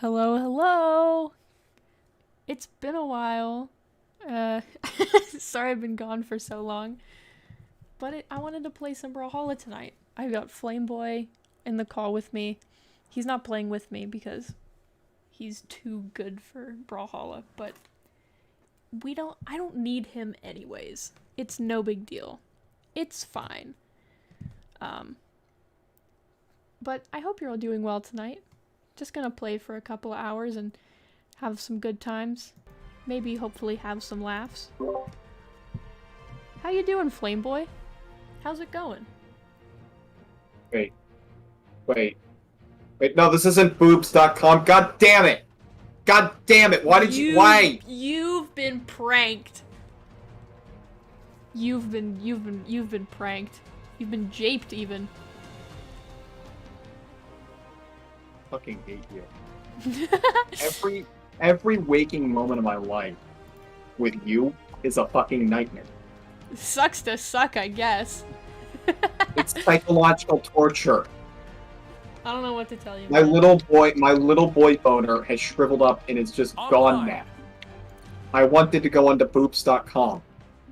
Hello, hello. It's been a while. Sorry I've been gone for so long. But I wanted to play some Brawlhalla tonight. I got Flameboy in the call with me. He's not playing with me because he's too good for Brawlhalla, but I don't need him anyways. It's no big deal. It's fine. But I hope you're all doing well tonight. Just gonna play for a couple of hours and have some good times. Maybe hopefully have some laughs. How you doing, Flameboy? How's it going? Wait, no, this isn't boobs.com. God damn it! God damn it, why? You've been pranked. You've been pranked. You've been japed even. Fucking hate you. Every waking moment of my life with you is a fucking nightmare. Sucks to suck, I guess. It's psychological torture. I don't know what to tell you. My little boy boner has shriveled up and is just gone now. I wanted to go onto boobs.com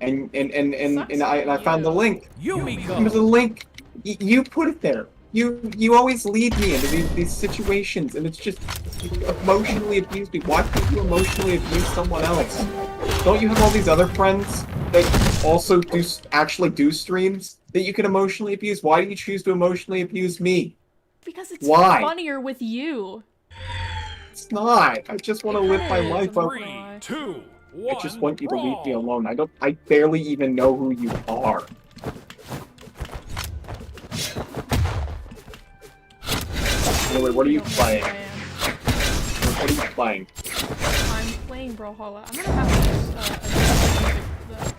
and I found the link. There's a link. You put it there. You always lead me into these situations, and it's just you emotionally abuse me. Why can't you emotionally abuse someone else? Don't you have all these other friends that also actually do streams that you can emotionally abuse? Why do you choose to emotionally abuse me? Because it's funnier with you. It's not. I just want to live my life. 3, 2, 1, I just want you to leave me alone. I barely even know who you are. Anyway, what are you playing? What are you playing? I'm playing Brawlhalla. I'm gonna have to adjust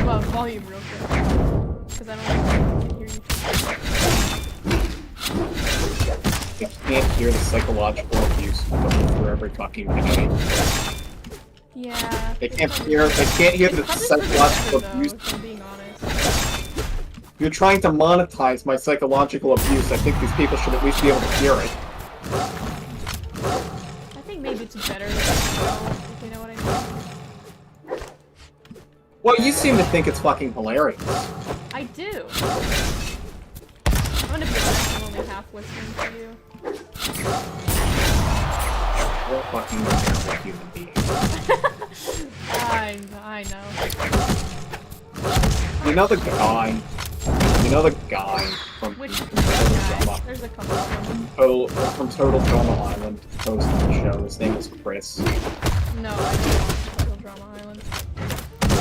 the volume real quick. Because I don't think I can hear you. I can't hear the psychological abuse going through every fucking video. Yeah. They can't hear the psychological abuse. If I'm being honest. You're trying to monetize my psychological abuse. I think these people should at least be able to hear it. I think maybe it's better than if you know what I mean. Well, you seem to think it's fucking hilarious. I do. I'm gonna be honest, I'm only half listening to you. You're a fucking terrible human being. I know. You know the guy from Drama. There's a couple of them. From Total Drama Island, hosting the show. His name is Chris. No, I don't watch Total Drama Island.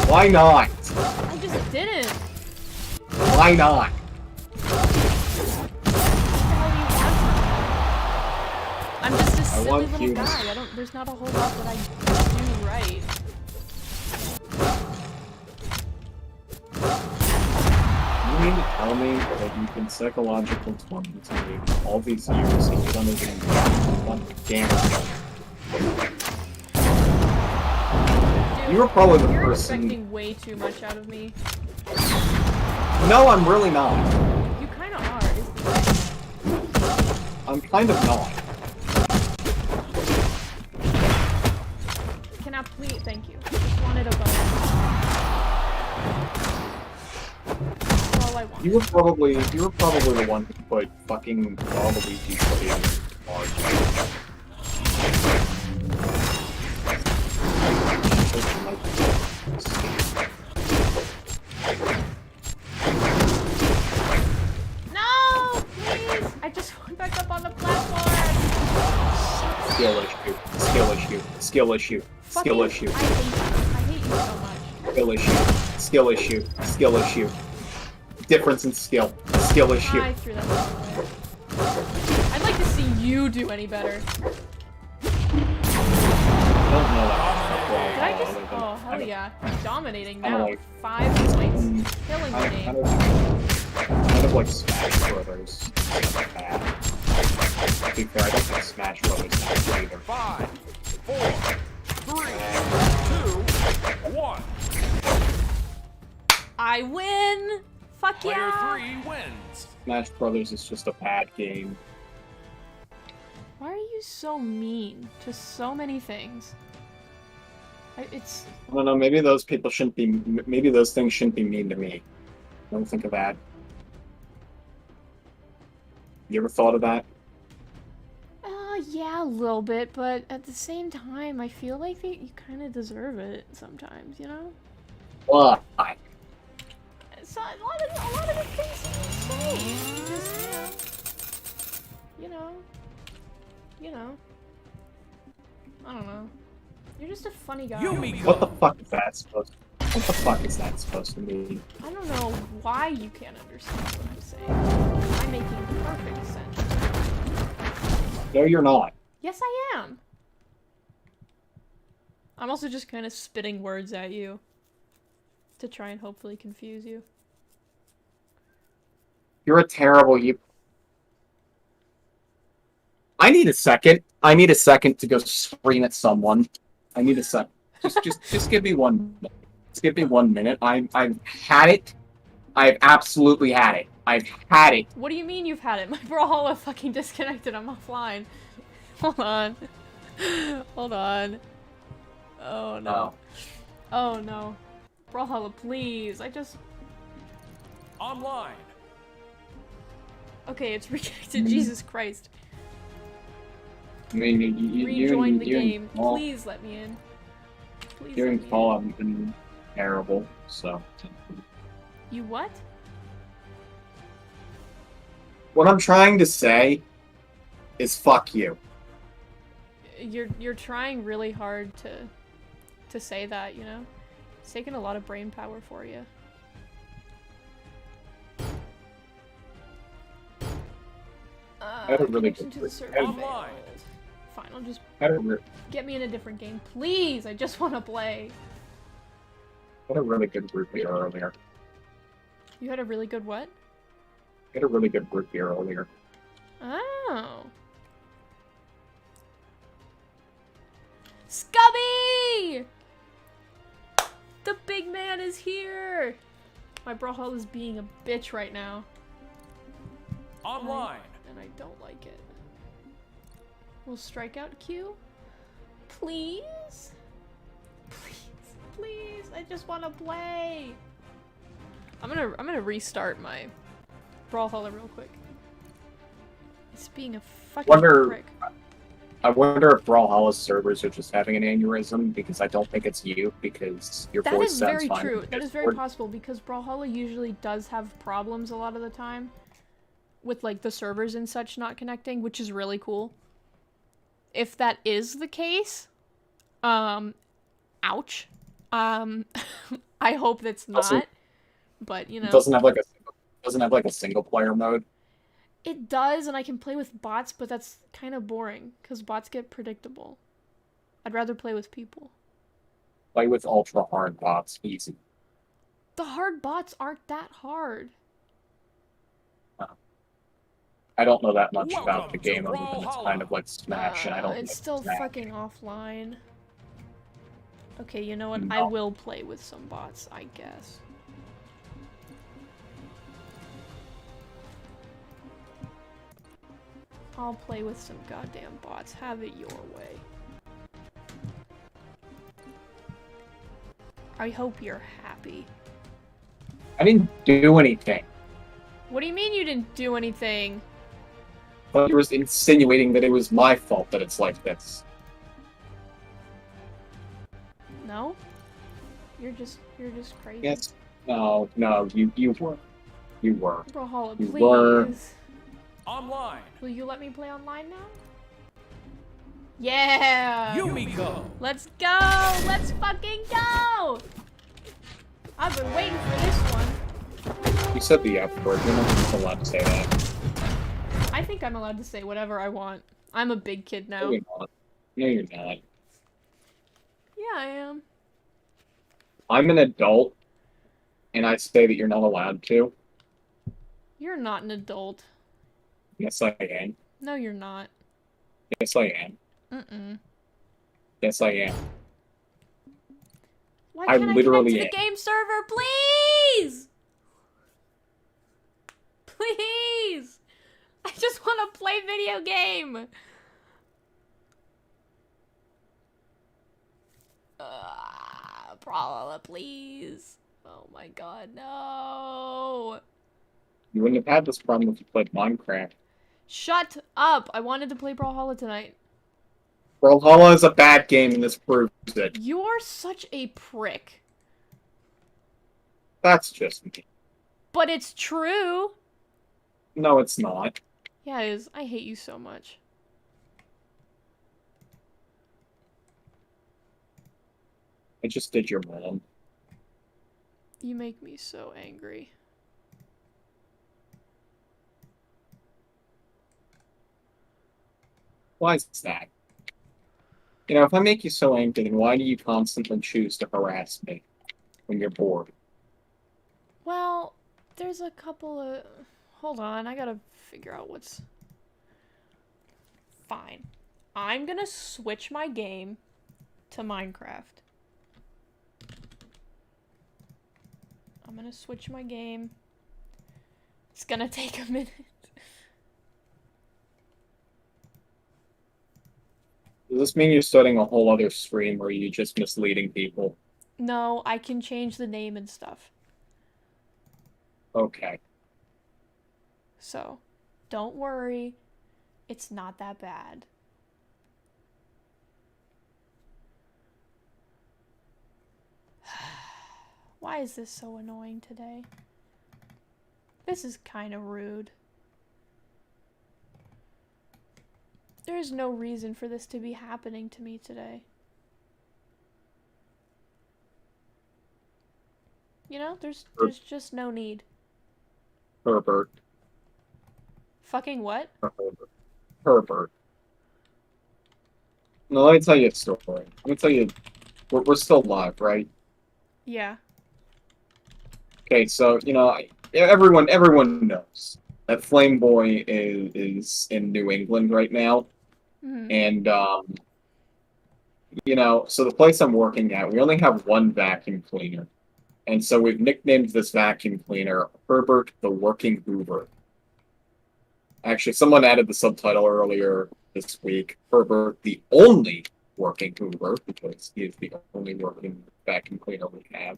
Why not? I just didn't. Why not? I'm just a silly little guy. There's not a whole lot that I do right. You mean to tell me that you've been psychological tormenting me all these years and you don't even want to damage? Dude, You were probably the you're person. expecting way too much out of me. No, I'm really not. You kind of are, is the thing. I'm kind of not. Can I please? Thank you. Just wanted a bonus. That's all I want. You were probably the one who put fucking Waluigi footage in large. No, please! I just went back up on the platform. Skill issue. Skill issue. Skill issue. Skill issue. I hate you so much. Skill issue. Skill issue. Skill issue. Difference in skill. Skill issue. I threw that one away. I'd like to see you do any better. I don't know that. Did I just? Oh, hell yeah. Dominating now. 5 points. Killing the game. Kind of like Smash Brothers. Like that. To be fair, I don't think Smash Brothers is good either. 5, 4, 3, 2, 1. I win! Fuck Player yeah! 3 wins. Smash Brothers is just a bad game. Why are you so mean to so many things? It's... I don't know, maybe those people shouldn't be... Maybe those things shouldn't be mean to me. Don't think of that. You ever thought of that? Yeah, a little bit, but at the same time, I feel like you kind of deserve it sometimes, you know? Why? So, a lot of the things you say, you just, you know, I don't know. You're just a funny guy. What the fuck is that supposed to... What the fuck is that supposed to mean? I don't know why you can't understand what I'm saying. I'm making perfect sense. No, you're not. Yes, I am. I'm also just kind of spitting words at you to try and hopefully confuse you. You're a terrible I need a second. I need a second to go scream at someone. I need a second. Just give me 1 minute. Just give me 1 minute. I've had it. I've absolutely had it. I've had it. What do you mean you've had it? My Brawlhalla fucking disconnected. I'm offline. Hold on. Hold on. Oh no. Oh no. Brawlhalla, please. I just... Online. Okay, it's reconnected. Jesus Christ. I mean, Rejoin the you game. Paul, Please let me in. Please you let and me Paul in. haven't been terrible, so... You what? What I'm trying to say is fuck you. You're trying really hard to say that, you know? It's taken a lot of brain power for you. I had a really Connection good to the group. server failed. Fine, I'll just get me in a different game, please. I just want to play. I had a really good group here earlier. You had a really good what? I had a really good group here earlier. Oh. Scubby! The big man is here! My Brawlhalla is being a bitch right now. Online. And I don't like it. Will strikeout queue? Please? Please, please, I just want to play. I'm gonna restart my Brawlhalla real quick. It's being a fucking prick. I wonder if Brawlhalla's servers are just having an aneurysm, because I don't think it's you, because your voice sounds fine. That is very true. That is very possible, because Brawlhalla usually does have problems a lot of the time with, like, the servers and such not connecting, which is really cool. If that is the case, ouch. I hope that's not, also, but, you know. It doesn't have like a single player mode. It does, and I can play with bots, but that's kind of boring, because bots get predictable. I'd rather play with people. Play with ultra hard bots, easy. The hard bots aren't that hard. I don't know that much about the game, other than it's kind of like Smash, and I don't It's still Smash. fucking offline. Okay, you know what? No. I will play with some bots, I guess. I'll play with some goddamn bots. Have it your way. I hope you're happy. I didn't do anything. What do you mean you didn't do anything? But you were insinuating that it was my fault that it's like this. No? You're just crazy. Yes. No, you were. You were. Brawlhalla, You please. were. Online. Will you let me play online now? Yeah! Yumiko. Let's go! Let's fucking go! I've been waiting for this one. You said the F word. You're not allowed to say that. I think I'm allowed to say whatever I want. I'm a big kid now. No, you're not. No, you're not. Yeah, I am. I'm an adult, and I say that you're not allowed to. You're not an adult. Yes, I am. No, you're not. Yes, I am. Mm-mm. Yes, I am. Why can't I literally connect to the game server, please? Please! I just want to play video game! please. Oh my god, no. You wouldn't have had this problem if you played Minecraft. Shut up. I wanted to play Brawlhalla tonight. Brawlhalla is a bad game, and this proves it. You are such a prick. That's just me. But it's true. No, it's not. Yeah, it is. I hate you so much. I just did your mom. You make me so angry. Why is that? You know, if I make you so angry, then why do you constantly choose to harass me when you're bored? Well, there's a couple of... Hold on, I gotta figure out what's... Fine. I'm gonna switch my game to Minecraft. I'm gonna switch my game. It's gonna take a minute. Does this mean you're starting a whole other stream, or are you just misleading people? No, I can change the name and stuff. Okay. So, don't worry. It's not that bad. Why is this so annoying today? This is kind of rude. There is no reason for this to be happening to me today. You know, there's just no need. Herbert. Fucking what? Herbert. No, let me tell you a story. Let me tell you, we're still live, right? Yeah. Okay, so, you know, everyone knows that Flame Boy is in New England right now. Mm-hmm. And, you know, so the place I'm working at, we only have one vacuum cleaner. And so we've nicknamed this vacuum cleaner Herbert the Working Hoover. Actually, someone added the subtitle earlier this week, Herbert the Only Working Hoover, because he is the only working vacuum cleaner we have.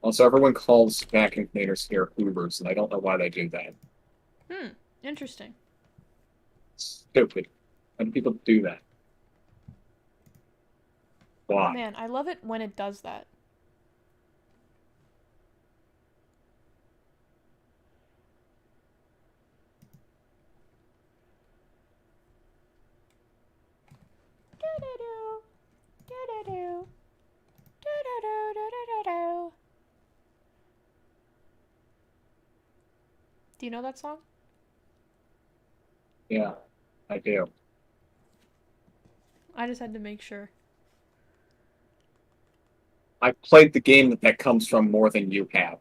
Also, everyone calls vacuum cleaners here Hoovers, and I don't know why they do that. Interesting. Stupid. Why do people do that? Why? Man, I love it when it does that. Do you know that song? Yeah, I do. I just had to make sure. I played the game that comes from more than you have.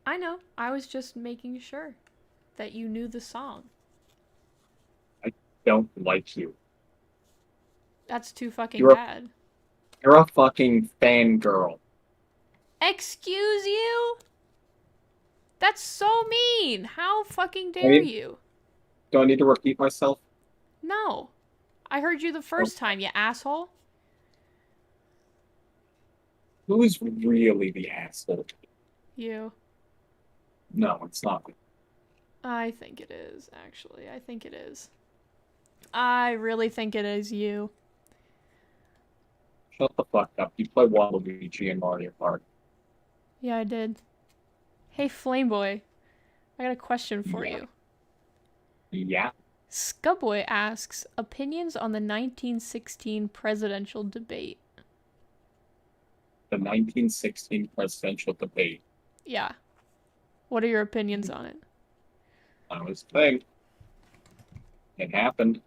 I know. I was just making sure that you knew the song. I don't like you. That's too fucking bad. You're a fucking fangirl. Excuse you? That's so mean. How fucking dare you? Do I need to repeat myself? No. I heard you the first time, you asshole. Who is really the asshole? You. No, it's not. I think it is, actually. I think it is. I really think it is you. Shut the fuck up. You play Waluigi in Mario Kart. Yeah, I did. Hey, Flameboy. I got a question for you. Yeah? Scubboy asks, opinions on the 1916 presidential debate. The 1916 presidential debate. Yeah. What are your opinions on it? That was the thing. It happened.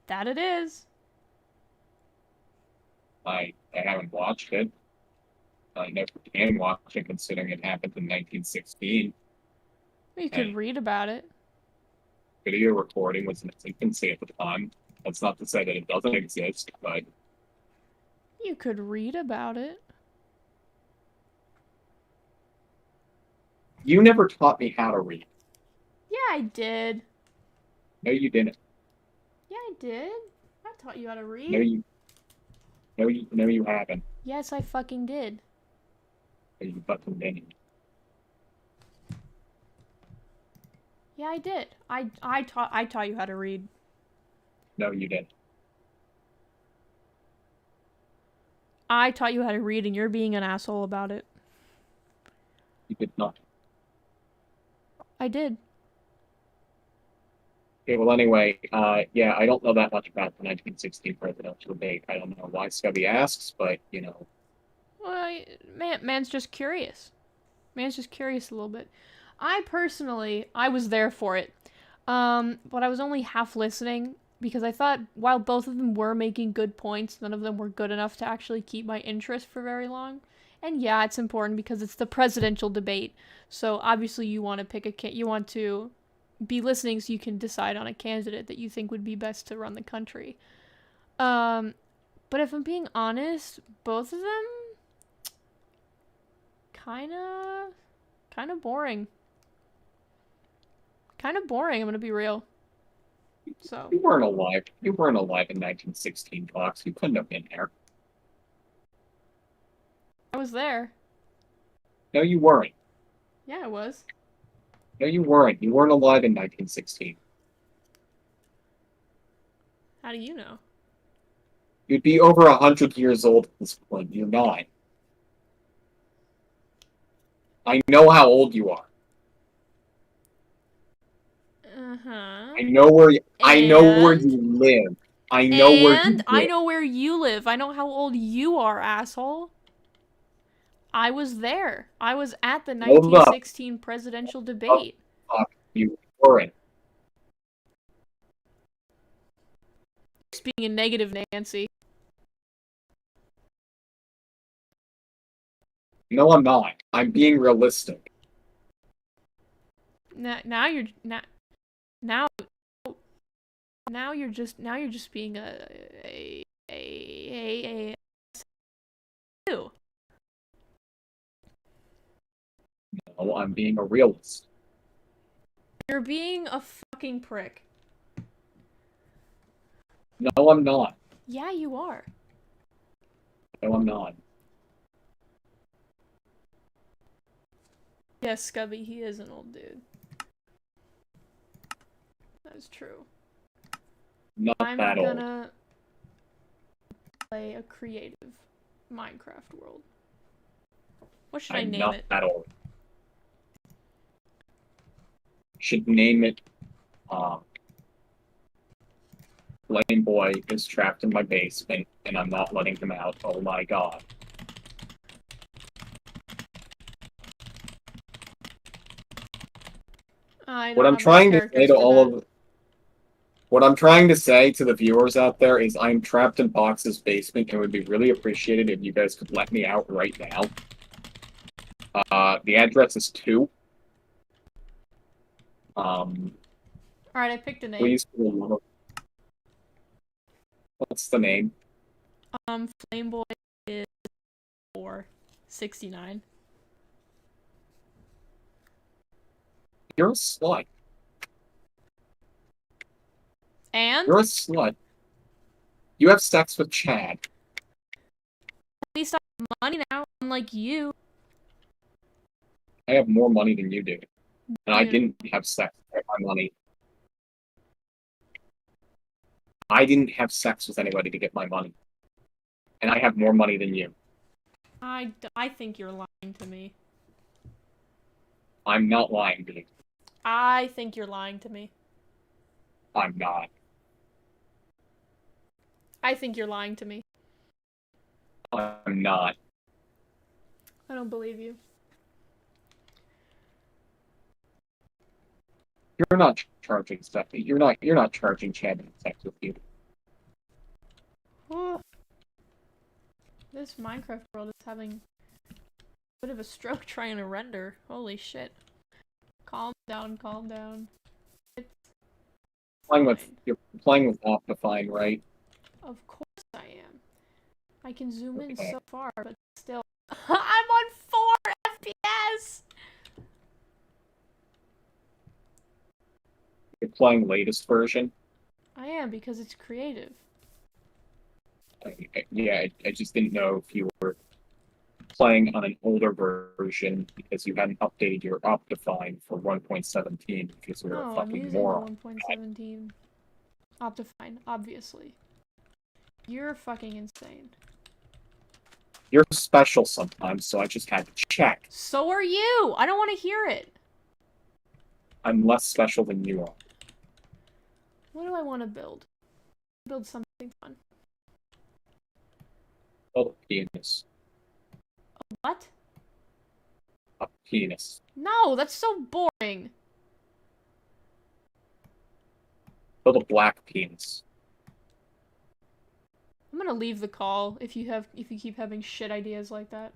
That it is. I haven't watched it. I never can watch it considering it happened in 1916. You could read about it. Video recording was in its infancy at the time. That's not to say that it doesn't exist, but... You could read about it. You never taught me how to read. Yeah, I did. No, you didn't. Yeah, I did. I taught you how to read. No, you... No, you haven't. Yes, I fucking did. You fucking didn't. Yeah, I did. I taught you how to read. No, you didn't. I taught you how to read, and you're being an asshole about it. You did not. I did. Okay, well, anyway, yeah, I don't know that much about the 1916 presidential debate. I don't know why Scubby asks, but, you know. Well, man's just curious. Man's just curious a little bit. I was there for it. But I was only half listening because I thought while both of them were making good points, none of them were good enough to actually keep my interest for very long. And yeah, it's important because it's the presidential debate. So obviously you want to you want to be listening so you can decide on a candidate that you think would be best to run the country. Um, but if I'm being honest, both of them kind of boring. Kind of boring, I'm going to be real. So, You weren't alive. You weren't alive in 1916, Fox. You couldn't have been there. I was there. No, you weren't. Yeah, I was. No, you weren't. You weren't alive in 1916. How do you know? You'd be over 100 years old at this point. You're not. I know how old you are. Uh-huh. I know where And you live. I know where you I live. know where you live. I know how old you are, asshole. I was there. I was at the Hold up. 1916 presidential debate. Fuck, you weren't. Just being a negative Nancy. No, I'm not. I'm being realistic. Now you're now now you're just being a you. No, I'm being a realist. You're being a fucking prick. No, I'm not. Yeah, you are. No, I'm not. Yes, Scubby, he is an old dude. That is true. Not I'm that old. gonna play a creative Minecraft world. What should I I'm name not it? that old. Should name it, Lame Boy is trapped in my basement, and I'm not letting him out. Oh my god. I What don't I'm have enough trying to say characters to for all that. of What I'm trying to say to the viewers out there is I'm trapped in Box's basement and it would be really appreciated if you guys could let me out right now. The address is 2. Alright, I picked a name. Please. What's the name? Flameboy is 469. You're a slut. And You're a slut. You have sex with Chad. at least I have money now, unlike you. I have more money than you do. And I You know, didn't have sex to get my money. I didn't have sex with anybody to get my money. And I have more money than you. I think you're lying to me. I'm not lying to you. I think you're lying to me. I'm not. I think you're lying to me. I'm not. I don't believe you. You're not charging stuff. You're not charging Chad to have sex with you. Oh. This Minecraft world is having a bit of a stroke trying to render. Holy shit. Calm down, calm down. It's You're playing with Optifine, right? Of course I am. I can zoom in Okay. so far, but still. I'm on 4 FPS! You're playing latest version. I am, because it's creative. I just didn't know if you were playing on an older version because you hadn't updated your Optifine for 1.17 because you're a No, I'm fucking using the moron. 1.17 Optifine, obviously. You're fucking insane. You're special sometimes, so I just had to check. So are you! I don't want to hear it! I'm less special than you are. What do I want to build? Build something fun. Build a penis. What? A penis. No, that's so boring! Build a black penis. I'm gonna leave the call if you keep having shit ideas like that.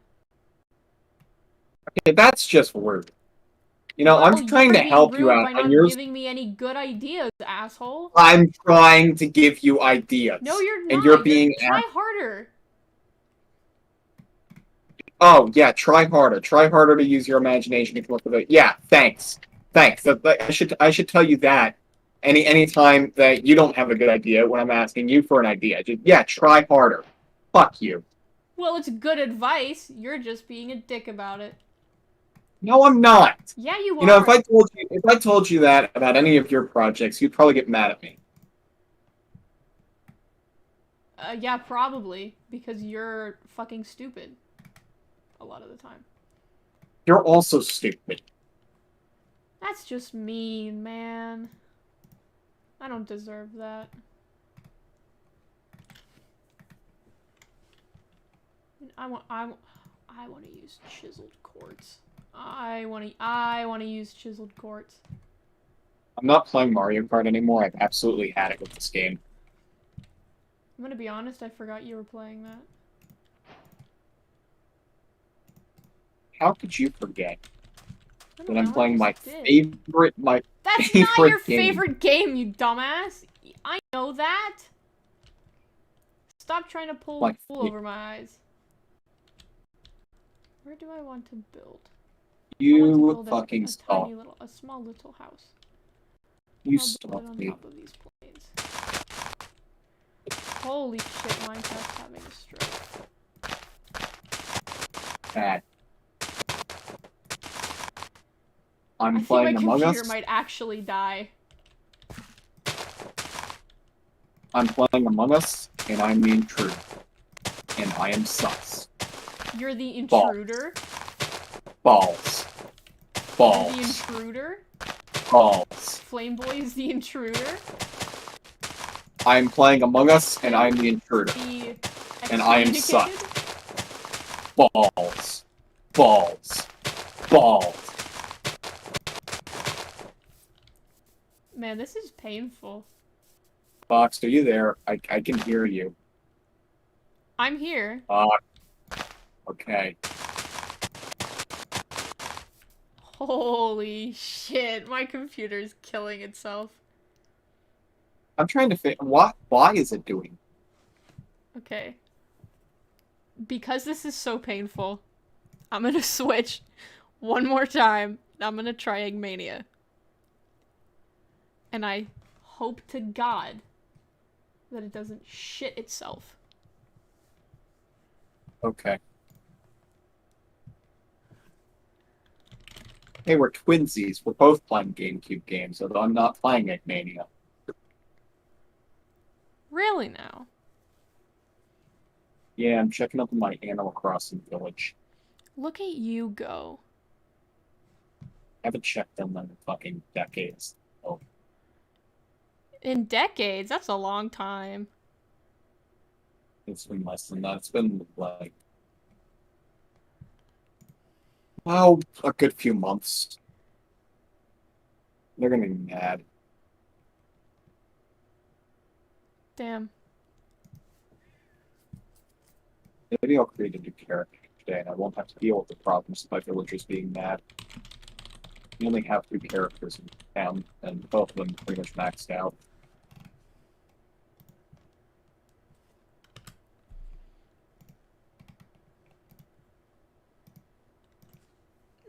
Okay, that's just rude. You know, Well, I'm trying to you're being help you rude out by on not yours. giving me any good ideas, asshole. I'm trying to give you ideas. No, you're And you're not. being Try harder. Oh, yeah, try harder. Try harder to use your imagination to come up with it. Yeah, thanks. Thanks. I should tell you that any time that you don't have a good idea when I'm asking you for an idea. Just, yeah, try harder. Fuck you. Well, it's good advice. You're just being a dick about it. No, I'm not. Yeah, you You know, are. if I told you that about any of your projects, you'd probably get mad at me. Yeah, probably. Because you're fucking stupid. A lot of the time. You're also stupid. That's just mean, man. I don't deserve that. I want to use chiseled quartz. I want to use chiseled quartz. I'm not playing Mario Kart anymore. I've absolutely had it with this game. I'm gonna be honest, I forgot you were playing that. How could you forget that I'm Know, playing my did. That's favorite not your game? favorite game, you dumbass! I know that! Stop trying to pull the wool over my eyes. Where do I want to build? You fucking stop. A small little house. You I'll stop build it on me. top of these planes. Holy shit, Minecraft's having a stroke. Bad. I'm I think playing my Among computer Us. might actually die. I'm playing Among Us, and I'm the intruder. And I am sus. You're the intruder? Balls. Balls. You're the intruder? Balls. Flameboy is the intruder? I'm playing Among Us, and I'm the intruder. And I am sus. Balls. Balls. Balls. Man, this is painful. Fox, are you there? I can hear you. I'm here. Okay. Holy shit, my computer's killing itself. I'm trying to figure why is it doing? Okay. Because this is so painful, I'm gonna switch one more time. I'm gonna try Eggmania. And I hope to God that it doesn't shit itself. Okay. Hey, we're twinsies. We're both playing GameCube games, although I'm not playing Eggmania. Really now? Yeah, I'm checking up on my Animal Crossing village. Look at you go. I haven't checked them in fucking decades. Oh. In decades? That's a long time. It's been less than that. It's been like, well, a good few months. They're gonna be mad. Damn. Maybe I'll create a new character today, and I won't have to deal with the problems of my villagers being mad. We only have 2 characters in town, and both of them pretty much maxed out.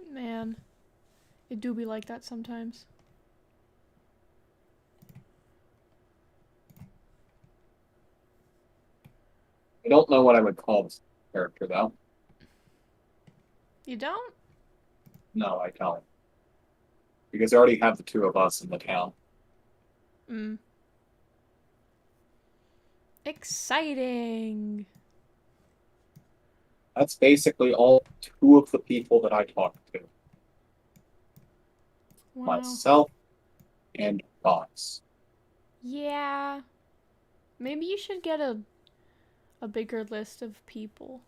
Man. It do be like that sometimes. don't know what I would call this character, though. You don't? No, I don't. Because I already have the two of us in the town. Mm. Exciting. That's basically all two of the people that I talk to. Wow. Myself and Fox. Yeah. Maybe you should get a bigger list of people.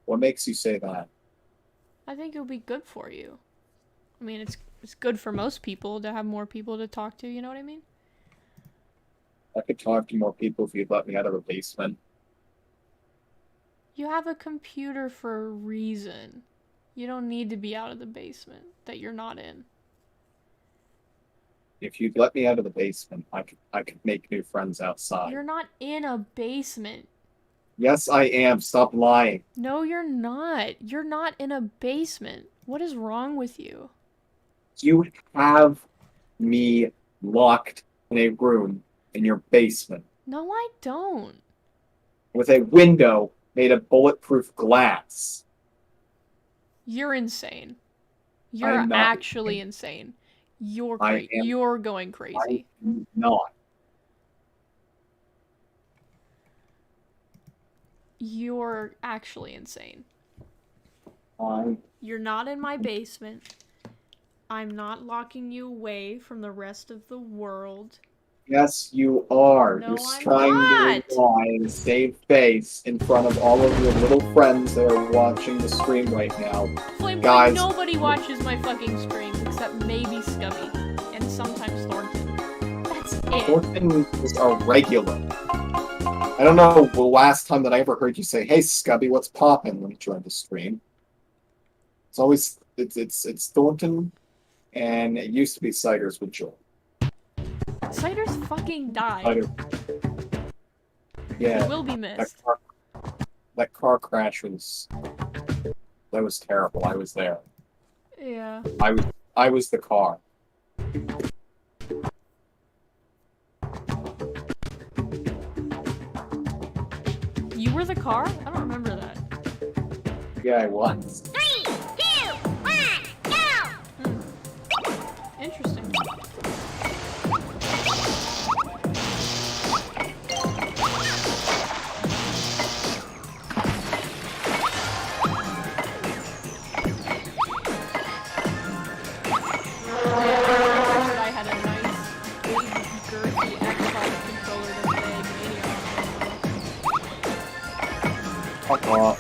What makes you say that? I think it would be good for you. I mean, it's good for most people to have more people to talk to, you know what I mean? I could talk to more people if you'd let me out of a basement. You have a computer for a reason. You don't need to be out of the basement that you're not in. If you'd let me out of the basement, I could make new friends outside. You're not in a basement. Yes, I am. Stop lying. No, you're not. You're not in a basement. What is wrong with you? You have me locked in a room in your basement No, I don't. with a window made of bulletproof glass. You're insane. You're I'm not actually insane. You're You're going crazy. I'm not. You're actually insane. I You're not in my basement. I'm not locking you away from the rest of the world. Yes, you are. No, You're I'm trying not. to lie and save face in front of all of your little friends that are watching the stream right now. Flame Guys. nobody watches my fucking streams except maybe Scubby and sometimes Thornton. That's it. Thornton is a regular. I don't know the last time that I ever heard you say, "Hey, Scubby, what's poppin'?" when you joined the stream. It's always it's Thornton, and it used to be Ciders with Joel. Ciders fucking died. Cider. Yeah. He will be missed. That car crash was terrible. I was there. Yeah. I was the car. You were the car? I don't remember that. Yeah, I was. 3, 2, 1, go! Interesting. I had a nice, big, girthy Xbox controller to play Mania. Fuck off.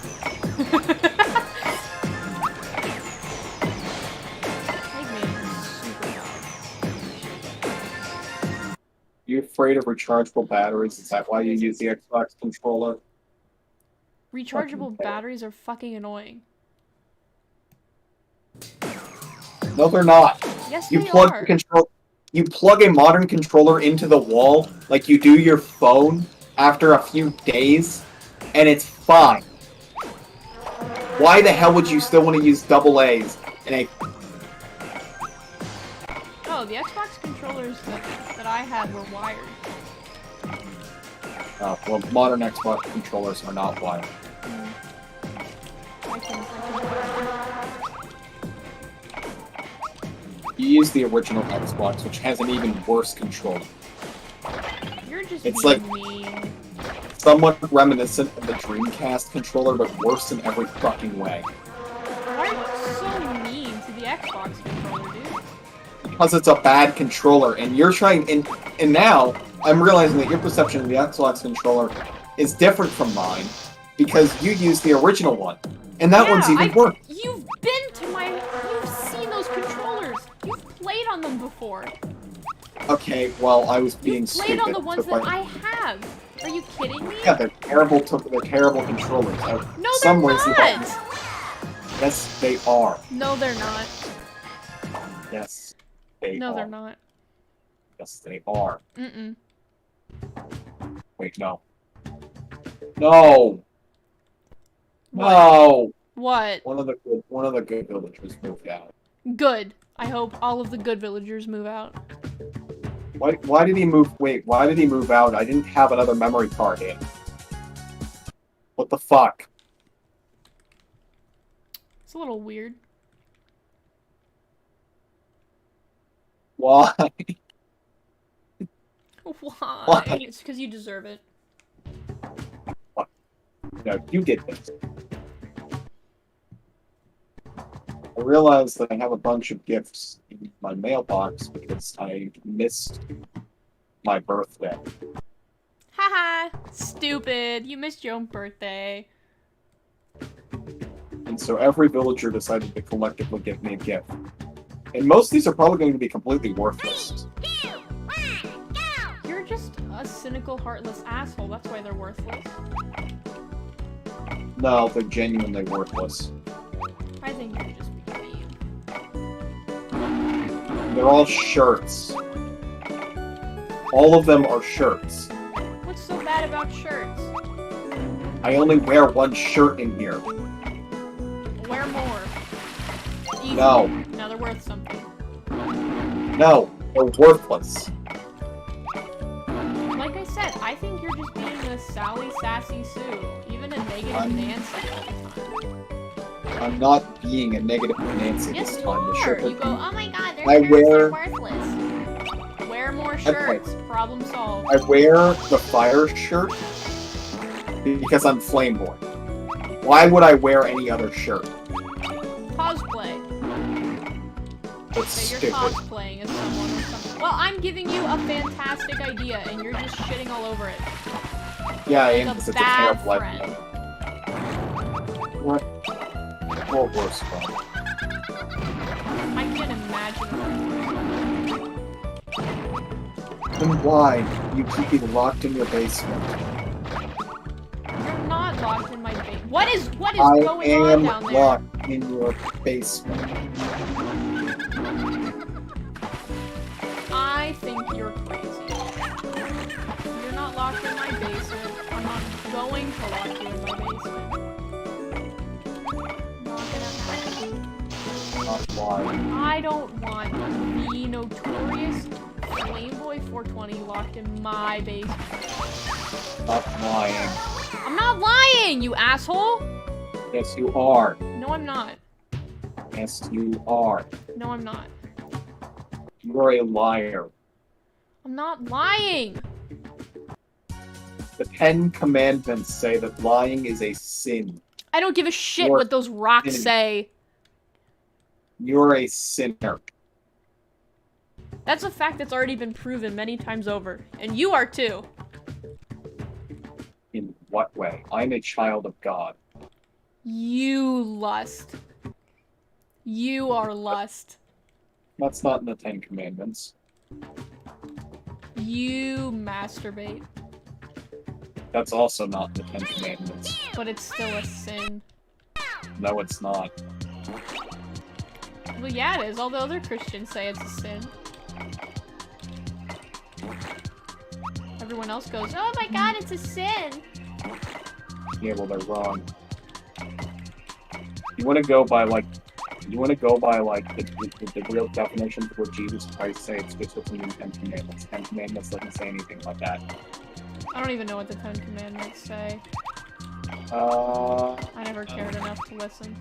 You afraid of rechargeable batteries? Is that why you use the Xbox controller? Rechargeable batteries are fucking annoying. No, they're not. Yes, You they plug are. the control. You plug a modern controller into the wall like you do your phone after a few days, and it's fine. Why the hell would you still want to use double A's in a... Oh, the Xbox controllers that I had were wired. well, modern Xbox controllers are not wired. I can You use the original Xbox, which has an even worse controller. You're just It's being like- mean. Somewhat reminiscent of the Dreamcast controller, but worse in every fucking way. Why are you so mean to the Xbox controller, dude? Because it's a bad controller, and you're trying... And now, I'm realizing that your perception of the Xbox controller is different from mine, because you use the original one. And that one's even worse. You've been to my... You've seen those controllers. You've played on them before. Okay, well, I was being You've stupid. played on the ones Took that my- I have. Are you kidding me? Yeah, they're terrible. They're terrible controllers. No, they're Some ways not. Yes, they are. No, they're not. Yes, they No, are. they're not. Yes, they are. Mm-mm. Wait, no. No. What? No. What? One of the good villagers moved out. Good. I hope all of the good villagers move out. Why did he move? Wait, why did he move out? I didn't have another memory card in. What the fuck? It's a little weird. Why? Why? Why? It's because you deserve it. No, you did this. I realized that I have a bunch of gifts in my mailbox because I missed my birthday. Haha! Stupid! You missed your own birthday. And so every villager decided to collectively give me a gift. And most of these are probably going to be completely worthless. 2, 1, go! You're just a cynical, heartless asshole. That's why they're worthless. No, they're genuinely worthless. I think you're just being mean. They're all shirts. All of them are shirts. What's so bad about shirts? I only wear one shirt in here. Wear more. Easy. No. Now they're worth something. No, they're worthless. Like I said, I think you're just being a Sally Sassy Sue. Even a negative Nancy all the time. I'm not being a negative Nancy Yes, this you time. The are. shirt You go, oh my god, their I shirts wear- are worthless. Wear more shirts. Problem solved. I wear the fire shirt because I'm Flameboy. Why would I wear any other shirt? Cosplay. That's Okay, you're stupid. cosplaying as someone or something. Well, I'm giving you a fantastic idea, and you're just shitting all over it. Yeah, I Like am a because it's a bad terrible friend. idea. What? Or worse fun. I can't imagine. Then why do you keep me locked in your basement? You're not locked in my base. What is I going on am down there? locked in your basement. I think you're crazy. You're not locked in my basement. I'm not going to lock you in my basement. Not gonna happen. Not lying. I don't want the notorious Flameboy 420 locked in my basement. Not lying. I'm not lying, you asshole! Yes, you are. No, I'm not. Yes, you are. No, I'm not. You are a liar. I'm not lying! The 10 Commandments say that lying is a sin. I don't give a shit You're what those rocks sinning. say. You're a sinner. That's a fact that's already been proven many times over. And you are too. In what way? I'm a child of God. You lust. You are lust. That's not in the 10 Commandments. You masturbate. That's also not in the 10 Commandments. But it's still a sin. No, it's not. Well, yeah, it is. All the other Christians say it's a sin. Everyone else goes, oh my god, it's a sin! Yeah, well, they're wrong. You want to go by, like, the real definitions of what Jesus Christ say, it's just what's in the 10 Commandments. 10 Commandments doesn't say anything like that. I don't even know what the Ten Commandments say. I never cared enough to listen.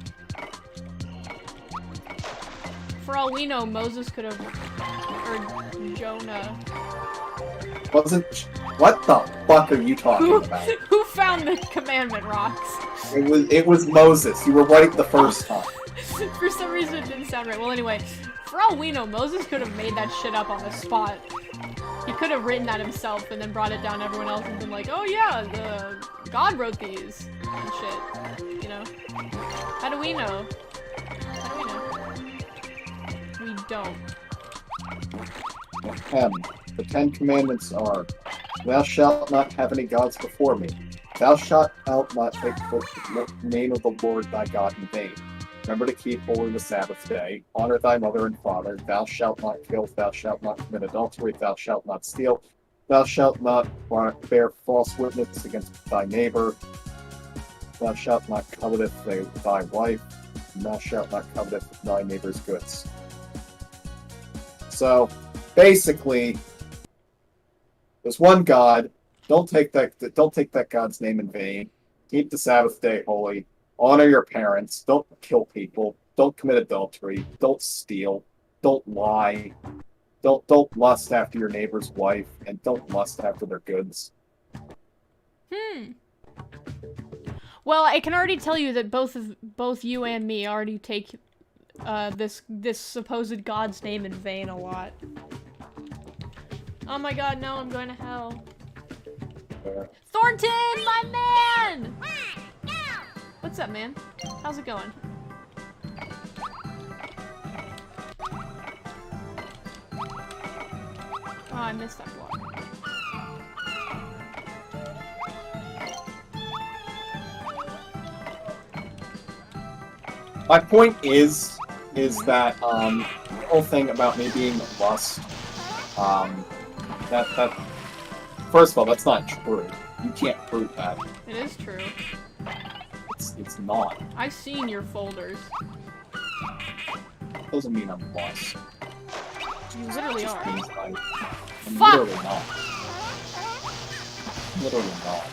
For all we know, Moses could have... or Jonah. What the fuck are you talking about? Who found the commandment rocks? It was Moses. You were right the first time. For some reason it didn't sound right. Well, anyway, for all we know, Moses could have made that shit up on the spot. He could have written that himself and then brought it down to everyone else and been like, oh yeah, God wrote these and shit. You know? How do we know? How do we know? We don't. The 10 Commandments are, thou shalt not have any gods before me. Thou shalt not take the name of the Lord thy God in vain. Remember to keep holy the Sabbath day. Honor thy mother and father. Thou shalt not kill. Thou shalt not commit adultery. Thou shalt not steal. Thou shalt not bear false witness against thy neighbor. Thou shalt not covet thy wife. And thou shalt not covet thy neighbor's goods. So, basically, There's one God. Don't take that God's name in vain. Keep the Sabbath day holy. Honor your parents. Don't kill people. Don't commit adultery. Don't steal. Don't lie. Don't lust after your neighbor's wife, and don't lust after their goods. Well, I can already tell you that both you and me already take this supposed God's name in vain a lot. Oh my god, no, I'm going to hell. Thornton, my man! What's up, man? How's it going? Oh, I missed that block. My point is that the whole thing about me being lust, that first of all, that's not true. You can't prove that. It is true. It's not. I've seen your folders. Doesn't mean I'm lust. You literally Just are. means I'm Fuck! literally not. Literally not.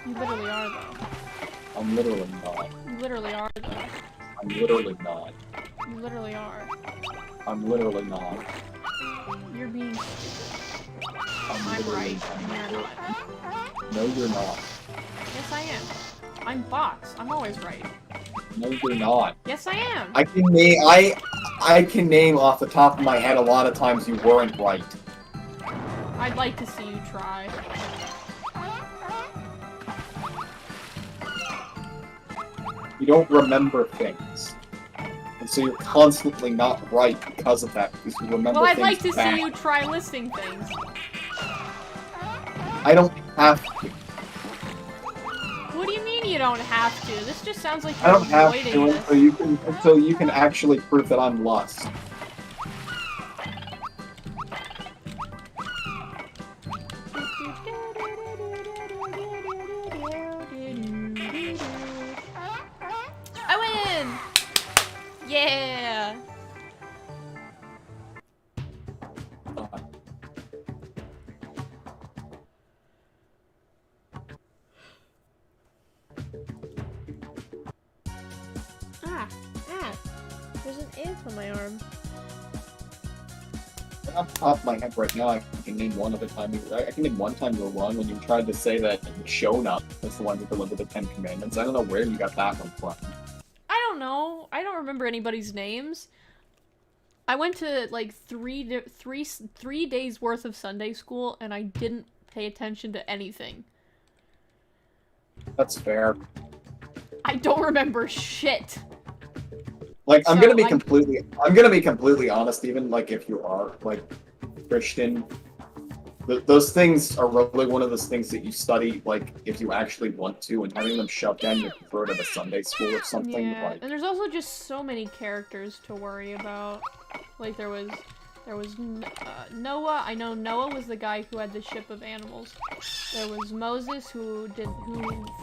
You literally are, though. I'm literally not. You literally are, though. I'm literally not. You literally are. I'm literally not. You're being stupid. I'm I'm literally right, and you're not. No, you're not. Yes, I am. I'm Box. I'm always right. No, you're not. Yes, I am. I can name off the top of my head a lot of times you weren't right. I'd like to see you try. You don't remember things. And so you're constantly not right because of that, because you remember Well, I'd things like to back. see you try listing things. I don't have to. What do you mean you don't have to? This just sounds like I you're don't have avoiding to this. until you can actually prove that I'm lust. I win! Yeah! There's an ant on my arm. Off the top of my head right now, I can name one other time. I can name one time you were wrong when you tried to say that Jonah was the one who delivered the Ten Commandments. I don't know where you got that one from. I don't know. I don't remember anybody's names. I went to like three days worth of Sunday school, and I didn't pay attention to anything. That's fair. I don't remember shit. Like, I'm So, gonna be like- completely honest, even, like, if you are, like, Christian, those things are really one of those things that you study, like, if you actually want to, and having them shoved down your throat at a Sunday school or something, Yeah, like, and there's also just so many characters to worry about. Like, there was Noah. I know Noah was the guy who had the ship of animals. There was Moses who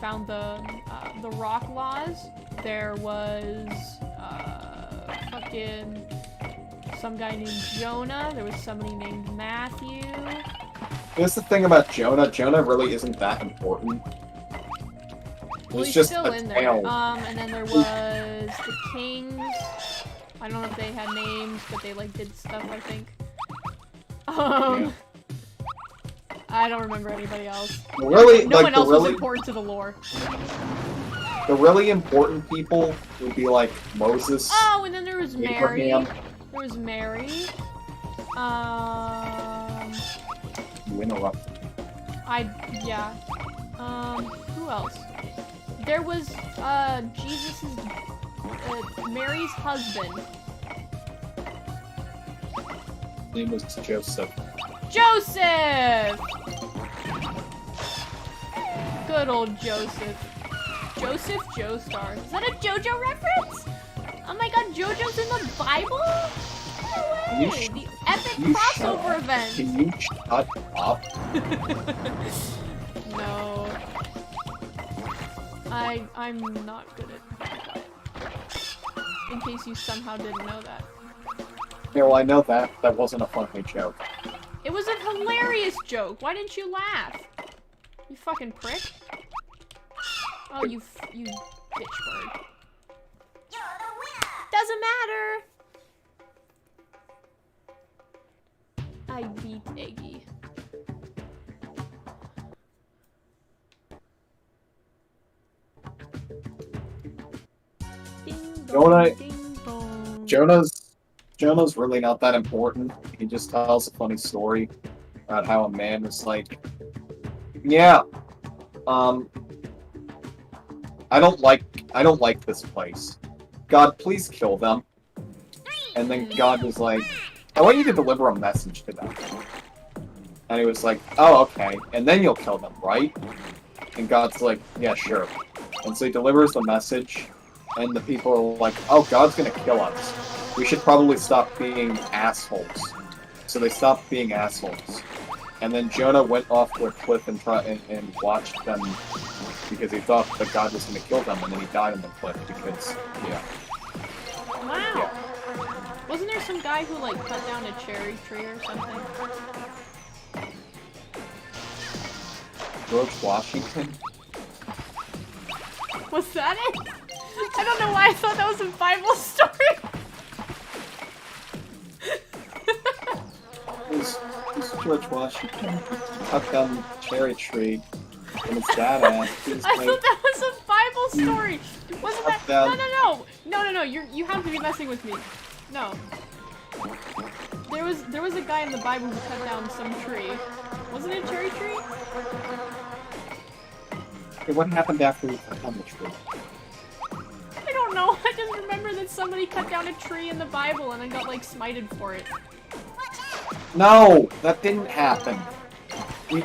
found the rock laws. There was fucking some guy named Jonah. There was somebody named Matthew. here's the thing about Jonah. Jonah really isn't that important. Well, He's he's just still a in there. tale. And then there was the kings. I don't know if they had names, but they like did stuff, I think. I don't remember anybody else. Really, No like, one the else was really, important to the lore. the really important people would be, like, Moses, Oh, and then there was Mary. Abraham. There was Mary. You interrupted. Yeah. Who else? There was, Jesus's, Mary's husband. His name was Joseph. Joseph! Good old Joseph. Joseph Joestar. Is that a JoJo reference? Oh my god, JoJo's in the Bible? No You way! sh- The epic you crossover shut- event! Can you shut up? No. I'm not good at it. In case you somehow didn't know that. Yeah, well, I know that. That wasn't a funny joke. It was a hilarious joke. Why didn't you laugh? You fucking prick. Oh, you bitch bird. Doesn't matter. I beat Eggy. Ding dong, ding dong. Jonah's really not that important. He just tells a funny story about how a man was like, yeah, I don't like this place. God, please kill them. And then God was like, I want you to deliver a message to them. And he was like, oh, okay. And then you'll kill them, right? And God's like, yeah, sure. And so he delivers the message, and the people are like, oh, God's gonna kill us. We should probably stop being assholes. So they stopped being assholes. And then Jonah went off to a cliff and watched them because he thought that God was gonna kill them, and then he died on the cliff because, yeah. Wow. Yeah. Wasn't there some guy who, like, cut down a cherry tree or something? George Washington? Was that it? I don't know why I thought that was a Bible story. It was George Washington. He cut down the cherry tree, and his dad asked. I thought that was a Bible story. Wasn't that? No. You have to be messing with me. No. There was a guy in the Bible who cut down some tree. Wasn't it a cherry tree? Okay, what happened after he cut down the tree? I don't know. I just remember that somebody cut down a tree in the Bible and then got, like, smited for it. No, that didn't happen.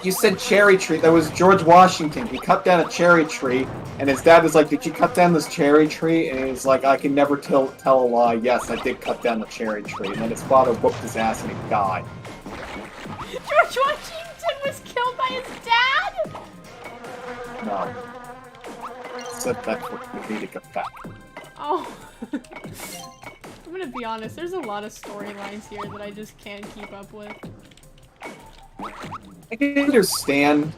You said cherry tree. That was George Washington. He cut down a cherry tree, and his dad was like, did you cut down this cherry tree? And he's like, I can never tell a lie. Yes, I did cut down the cherry tree. And then his father whooped his ass and he died. George Washington was killed by his dad? No. Said that for comedic effect. Oh. I'm gonna be honest, there's a lot of storylines here that I just can't keep up with. I can understand,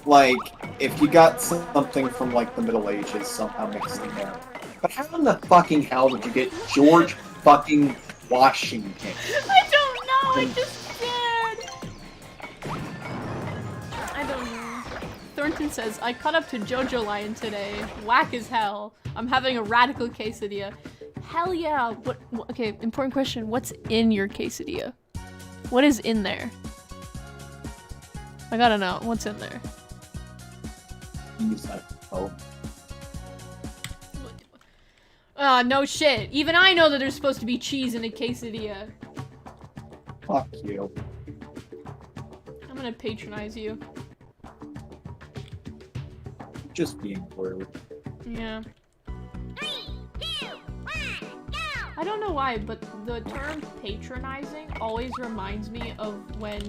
like, if you got something from, like, the Middle Ages somehow mixed in there. But how in the fucking hell did you get George fucking Washington? I don't know, I just did! I don't know. Thornton says, I caught up to Jojo Lion today. Whack as hell. I'm having a radical quesadilla. Hell yeah! Okay, important question. What's in your quesadilla? What is in there? I gotta know. What's in there? No shit. Even I know that there's supposed to be cheese in a quesadilla. Fuck you. I'm gonna patronize you. Just being rude. Yeah. 3, 2, 1, go! I don't know why, but the term patronizing always reminds me of when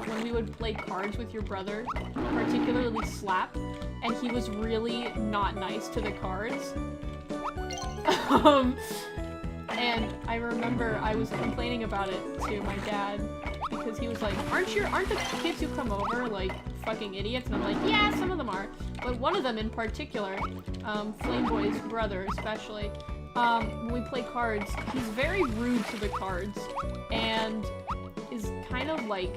when we would play cards with your brother, particularly Slap, and he was really not nice to the cards. And I remember I was complaining about it to my dad because he was like, aren't the kids who come over like fucking idiots? And I'm like, yeah, some of them are. But one of them in particular, Flameboy's brother especially, when we play cards, he's very rude to the cards and is kind of like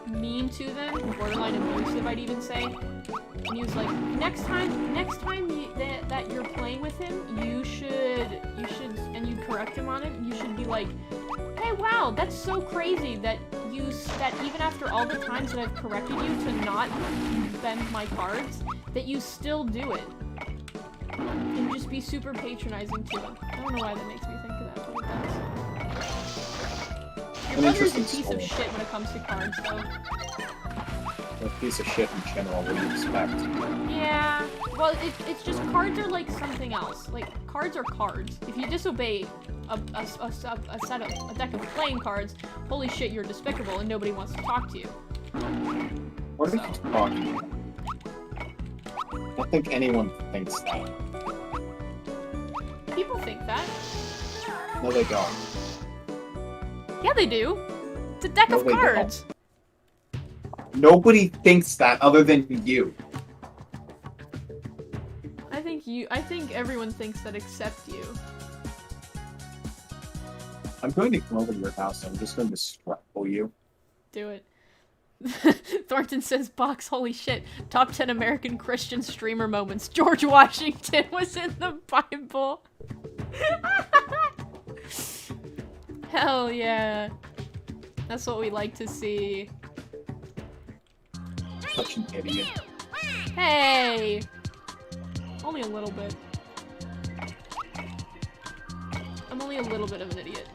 mean to them, borderline abusive, I'd even say. And he was like, next time that you're playing with him, you should, and you correct him on it, you should be like, hey, wow, that's so crazy that even after all the times that I've corrected you to not bend my cards, that you still do it. And just be super patronizing to him. I don't know why that makes me think of that, but it does. Your brother's a piece of shit when it comes to cards, though. A piece of shit in general, what do you expect? Yeah, well, it's just cards are like something else. Like, cards are cards. If you disobey a deck of playing cards, holy shit, you're despicable and nobody wants to talk to you. What are you talking about? I don't think anyone thinks that. People think that. No, they don't. Yeah, they do. It's a deck No, of they don't. cards. Nobody thinks that other than you. I think everyone thinks that except you. I'm going to come over to your house and I'm just going to strangle you. Do it. Thornton says, box, holy shit. Top 10 American Christian streamer moments. George Washington was in the Bible. Hell yeah. That's what we like to see. Such an idiot. Hey! Only a little bit. I'm only a little bit of an idiot.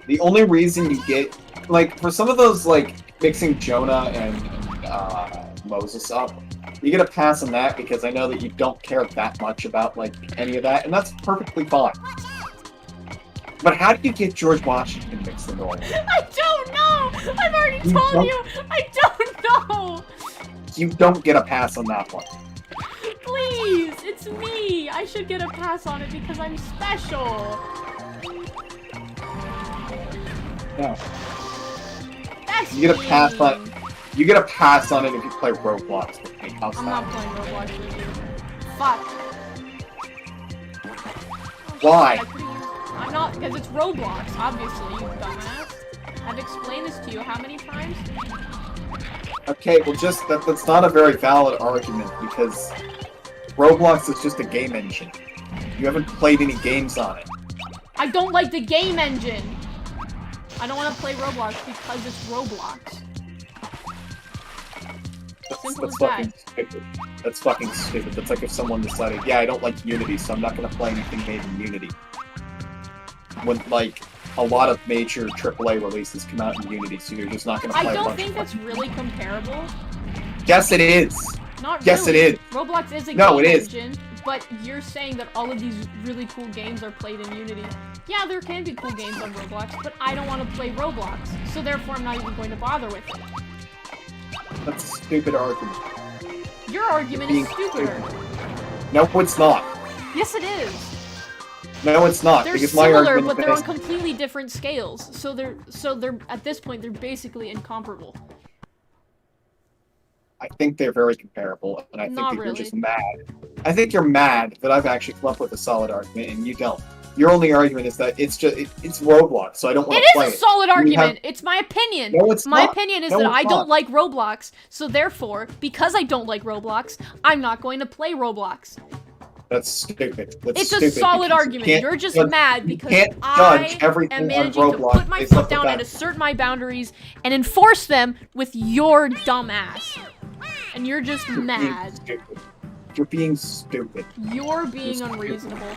The only reason you get, like, for some of those, like, mixing Jonah and Moses up, you get a pass on that because I know that you don't care that much about, like, any of that, and that's perfectly fine. But how do you get George Washington mixed into all of it? I don't know! I've already told you! I don't know! You don't get a pass on that one. Please! It's me! I should get a pass on it because I'm special! No. That's You get a pass on mean. You get a pass on it if you play Roblox with me. How's I'm that? not playing Roblox with you. Fuck. Why? I'm not, because it's Roblox, obviously, you dumbass. I've explained this to you how many times? Okay, well just, that's not a very valid argument because Roblox is just a game engine. You haven't played any games on it. I don't like the game engine! I don't want to play Roblox because it's Roblox. Simple as That's fucking stupid. That's fucking stupid. That's like if someone decided, yeah, I don't like Unity, so I'm not gonna play anything made in Unity. When, like, a lot of major AAA releases come out in Unity, so you're just not gonna play I a don't bunch think of that's really comparable. Yes, it is! Not Yes, really. it is! Roblox is a No, game it is. engine, but you're saying that all of these really cool games are played in Unity. Yeah, there can be cool games on Roblox, but I don't want to play Roblox, so therefore I'm not even going to bother with it. That's a stupid argument. Your argument is stupider. No, it's not. Yes, it is. No, it's not. They're Because my similar, argument but they're on is completely different scales. So they're at this point they're basically incomparable. I think they're very comparable, and I think Not that you're really. just mad. I think you're mad that I've actually come up with a solid argument, and you don't. Your only argument is that it's just it's Roblox, so I don't want to play It it. is a solid You argument. It's my opinion. No, it's my not. opinion is No, that it's I not. don't like Roblox. So therefore, because I don't like Roblox, I'm not going to play Roblox. That's stupid. That's It's stupid a solid because argument. can't You're just judge- mad you because can't I judge everything am on managing to Roblox put my based foot off of down that. and assert my boundaries and enforce them with your dumb ass. And you're just You're being mad. stupid. You're being stupid. You're being You're stupid. unreasonable.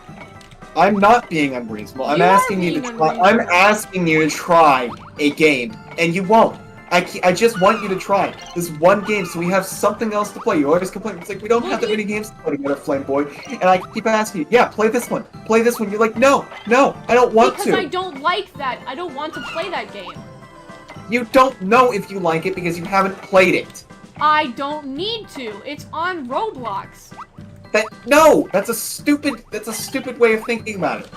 I'm not being unreasonable. I'm You are asking you to being try. I'm unreasonable. asking you to try a game, and you won't. I just want you to try this one game, so we have something else to play. You always complain. It's like we don't have that many games to play together, Flamboy. And I keep asking you, yeah, play this one. Play this one. You're like, no, I don't want Because I to. don't like that. I don't want to play that game. You don't know if you like it because you haven't played it. I don't need to. It's on Roblox. That's a stupid way of thinking about it.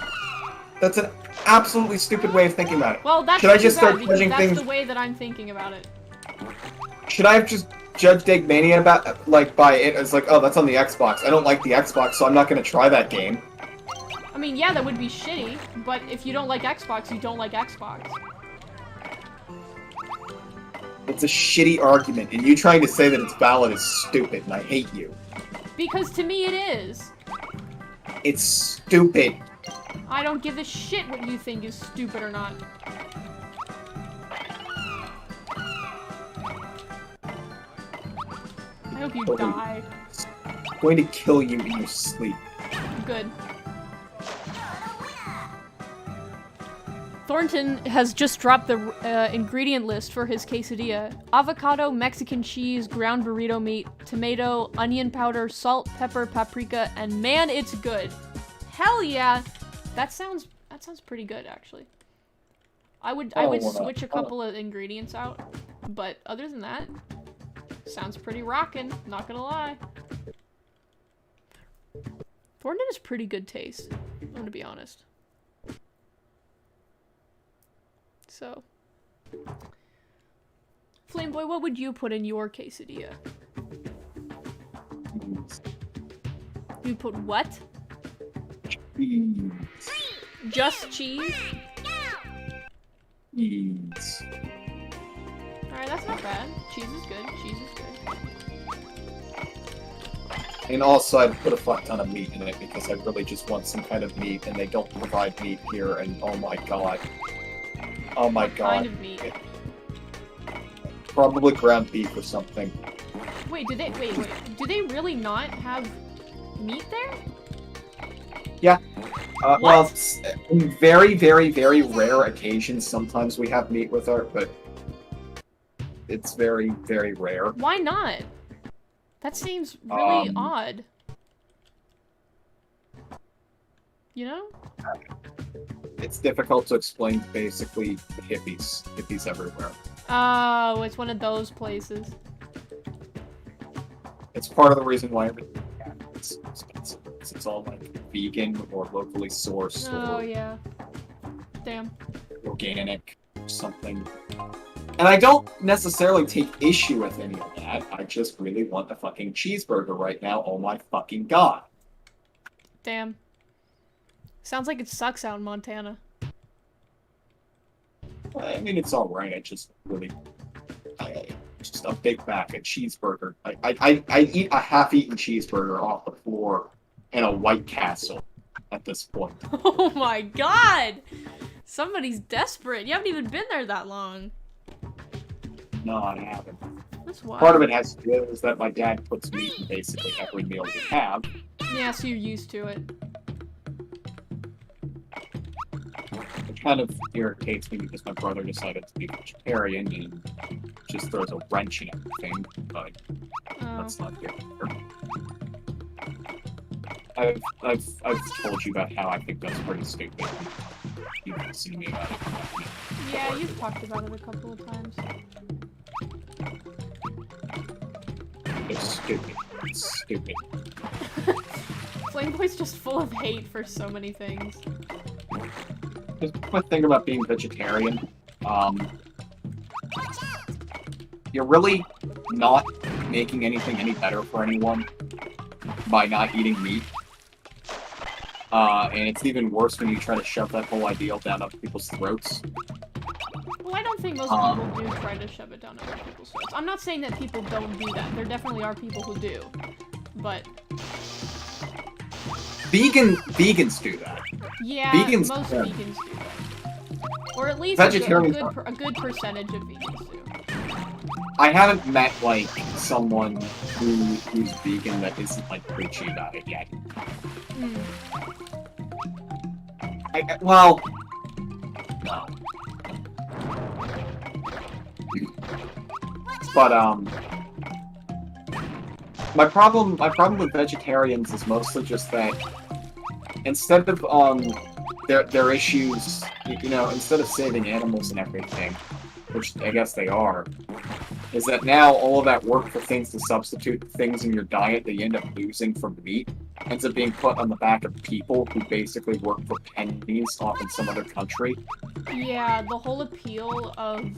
That's an absolutely stupid way of thinking about it. Well, that's Should I too just bad start because judging that's things? the way that I'm thinking about it. Should I have just judged Eggmania about like by it as like, oh, that's on the Xbox. I don't like the Xbox, so I'm not gonna try that game. I mean, yeah, that would be shitty, but if you don't like Xbox, you don't like Xbox. It's a shitty argument, and you trying to say that it's valid is stupid, and I hate you. Because to me it is. It's stupid. I don't give a shit what you think is stupid or not. I hope you die. I'm going to kill you in your sleep. Good. Thornton has just dropped the ingredient list for his quesadilla. Avocado, Mexican cheese, ground burrito meat, tomato, onion powder, salt, pepper, paprika, and man, it's good. Hell yeah! That sounds pretty good, actually. I would switch a couple of ingredients out, but other than that, sounds pretty rockin', not gonna lie. Thornton has pretty good taste, I'm gonna be honest. So, Flameboy, what would you put in your quesadilla? You put what? Cheese. Just cheese? Cheese. Alright, that's not bad. Cheese is good. Cheese is good. And also, I'd put a fuck ton of meat in it because I really just want some kind of meat, and they don't provide meat here, and oh my god. Oh my What god. kind of meat? Probably ground beef or something. Wait, do they do they really not have meat there? Yeah. What? Well, in very, very, very rare occasions, sometimes we have meat with our, but it's very, very rare. Why not? That seems really odd. You know? It's difficult to explain, basically, hippies. Hippies everywhere. Oh, it's one of those places. It's part of the reason why it's expensive. It's all, like, vegan or locally sourced Oh, or yeah. Damn. organic or something. And I don't necessarily take issue with any of that. I just really want a fucking cheeseburger right now. Oh my fucking god. Damn. Sounds like it sucks out in Montana. I mean, it's alright. I just really... just a Big Mac, a cheeseburger. I eat a half-eaten cheeseburger off the floor in a White Castle at this point. Oh my god! Somebody's desperate. You haven't even been there that long. No, I haven't. That's wild. Part of it has to do is that my dad puts meat in basically every meal we have. Yeah, so you're used to it. It kind of irritates me because my brother decided to be vegetarian and just throws a wrench in everything, but that's not good. I've told you about how I think that's pretty stupid. You've listened to me about it. Yeah, you've talked about it a couple of times. It's stupid. It's stupid. Flameboy's just full of hate for so many things. Just one thing about being vegetarian, you're really not making anything any better for anyone by not eating meat. And it's even worse when you try to shove that whole ideal down other people's throats. Well, I don't think most people do try to shove it down other people's throats. I'm not saying that people don't do that. There definitely are people who do. But... Vegans do that. yeah, Vegans most do. vegans do that. Or at least Vegetarians a good percentage of vegans do. I haven't met, like, someone who's vegan that isn't, like, preachy about it yet. Mm. Well... no. But, my problem with vegetarians is mostly just that instead of, their issues, you know, instead of saving animals and everything, which I guess they are, is that now all of that work for things to substitute things in your diet that you end up losing from meat ends up being put on the back of people who basically work for pennies off in some other country. Yeah, the whole appeal of,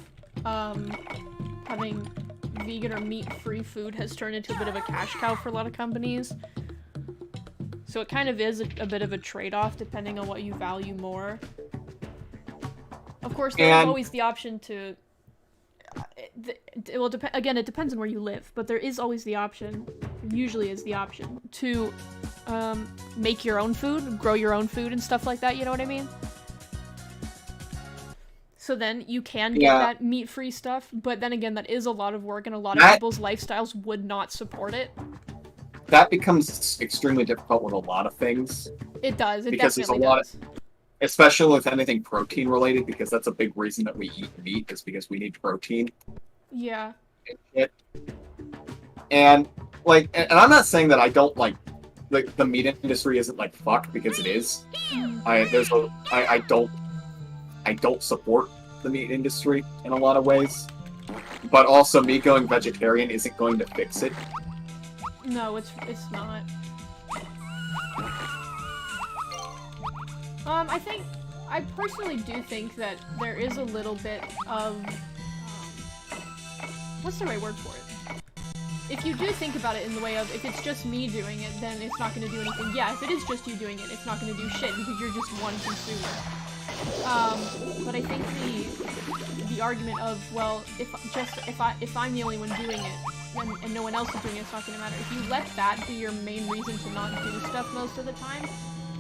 having vegan or meat-free food has turned into a bit of a cash cow for a lot of companies. So it kind of is a bit of a trade-off depending on what you value more. Of course, there's always the option to... well, again, it depends on where you live, but there is always the option, usually is the option, to make your own food, grow your own food and stuff like that, you know what I mean? So then you can get that meat-free stuff, but then again, that is a lot of work and a lot of people's lifestyles would not support it. That becomes extremely difficult with a lot of things. It does, it because definitely there's a lot does. Especially with anything protein related, because that's a big reason that we eat meat, is because we need protein. Yeah. And, like, and I'm not saying that I don't, like, the meat industry isn't, like, fuck, because it is. I don't support the meat industry in a lot of ways. But also, me going vegetarian isn't going to fix it. No, it's I I personally do think that there is a little bit of, what's the right word for it? If you do think about it in the way of, if it's just me doing it, then it's not going to do anything. Yeah, if it is just you doing it, it's not going to do shit because you're just one consumer. But I think the argument of, well, if I'm the only one doing it, and no one else is doing it, it's not going to matter. If you let that be your main reason to not do stuff most of the time,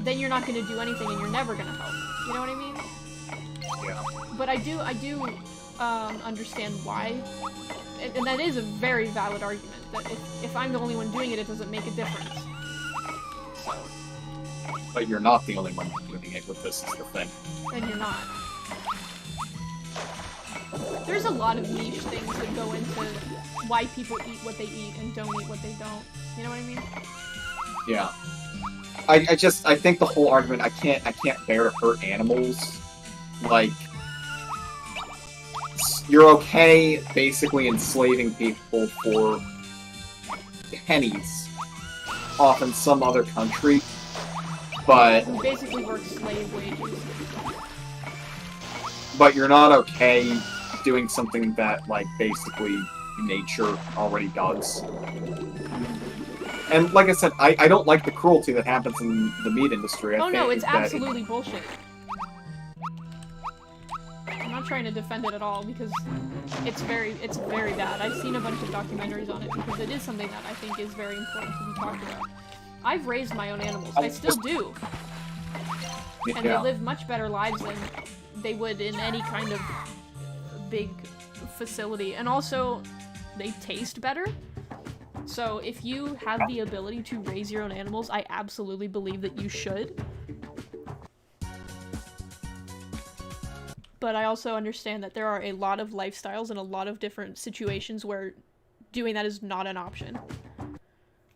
then you're not going to do anything and you're never going to help. You know what I mean? Yeah. But I do understand why, and that is a very valid argument, that if I'm the only one doing it, it doesn't make a difference. So. But you're not the only one doing it with this is the thing. And you're not. There's a lot of niche things that go into why people eat what they eat and don't eat what they don't. You know what I mean? Yeah. I think the whole argument, I can't bear to hurt animals. Like, you're okay basically enslaving people for pennies off in some other country, but You basically work slave wages. but you're not okay doing something that, like, basically nature already does. And like I said, I don't like the cruelty that happens in the meat industry. Oh no, it's that absolutely bullshit. I'm not trying to defend it at all because it's very bad. I've seen a bunch of documentaries on it because it is something that I think is very important to be talked about. I've raised my own animals. I still do. And they live much better lives than they would in any kind of big facility. And also, they taste better. So if you have the ability to raise your own animals, I absolutely believe that you should. But I also understand that there are a lot of lifestyles and a lot of different situations where doing that is not an option.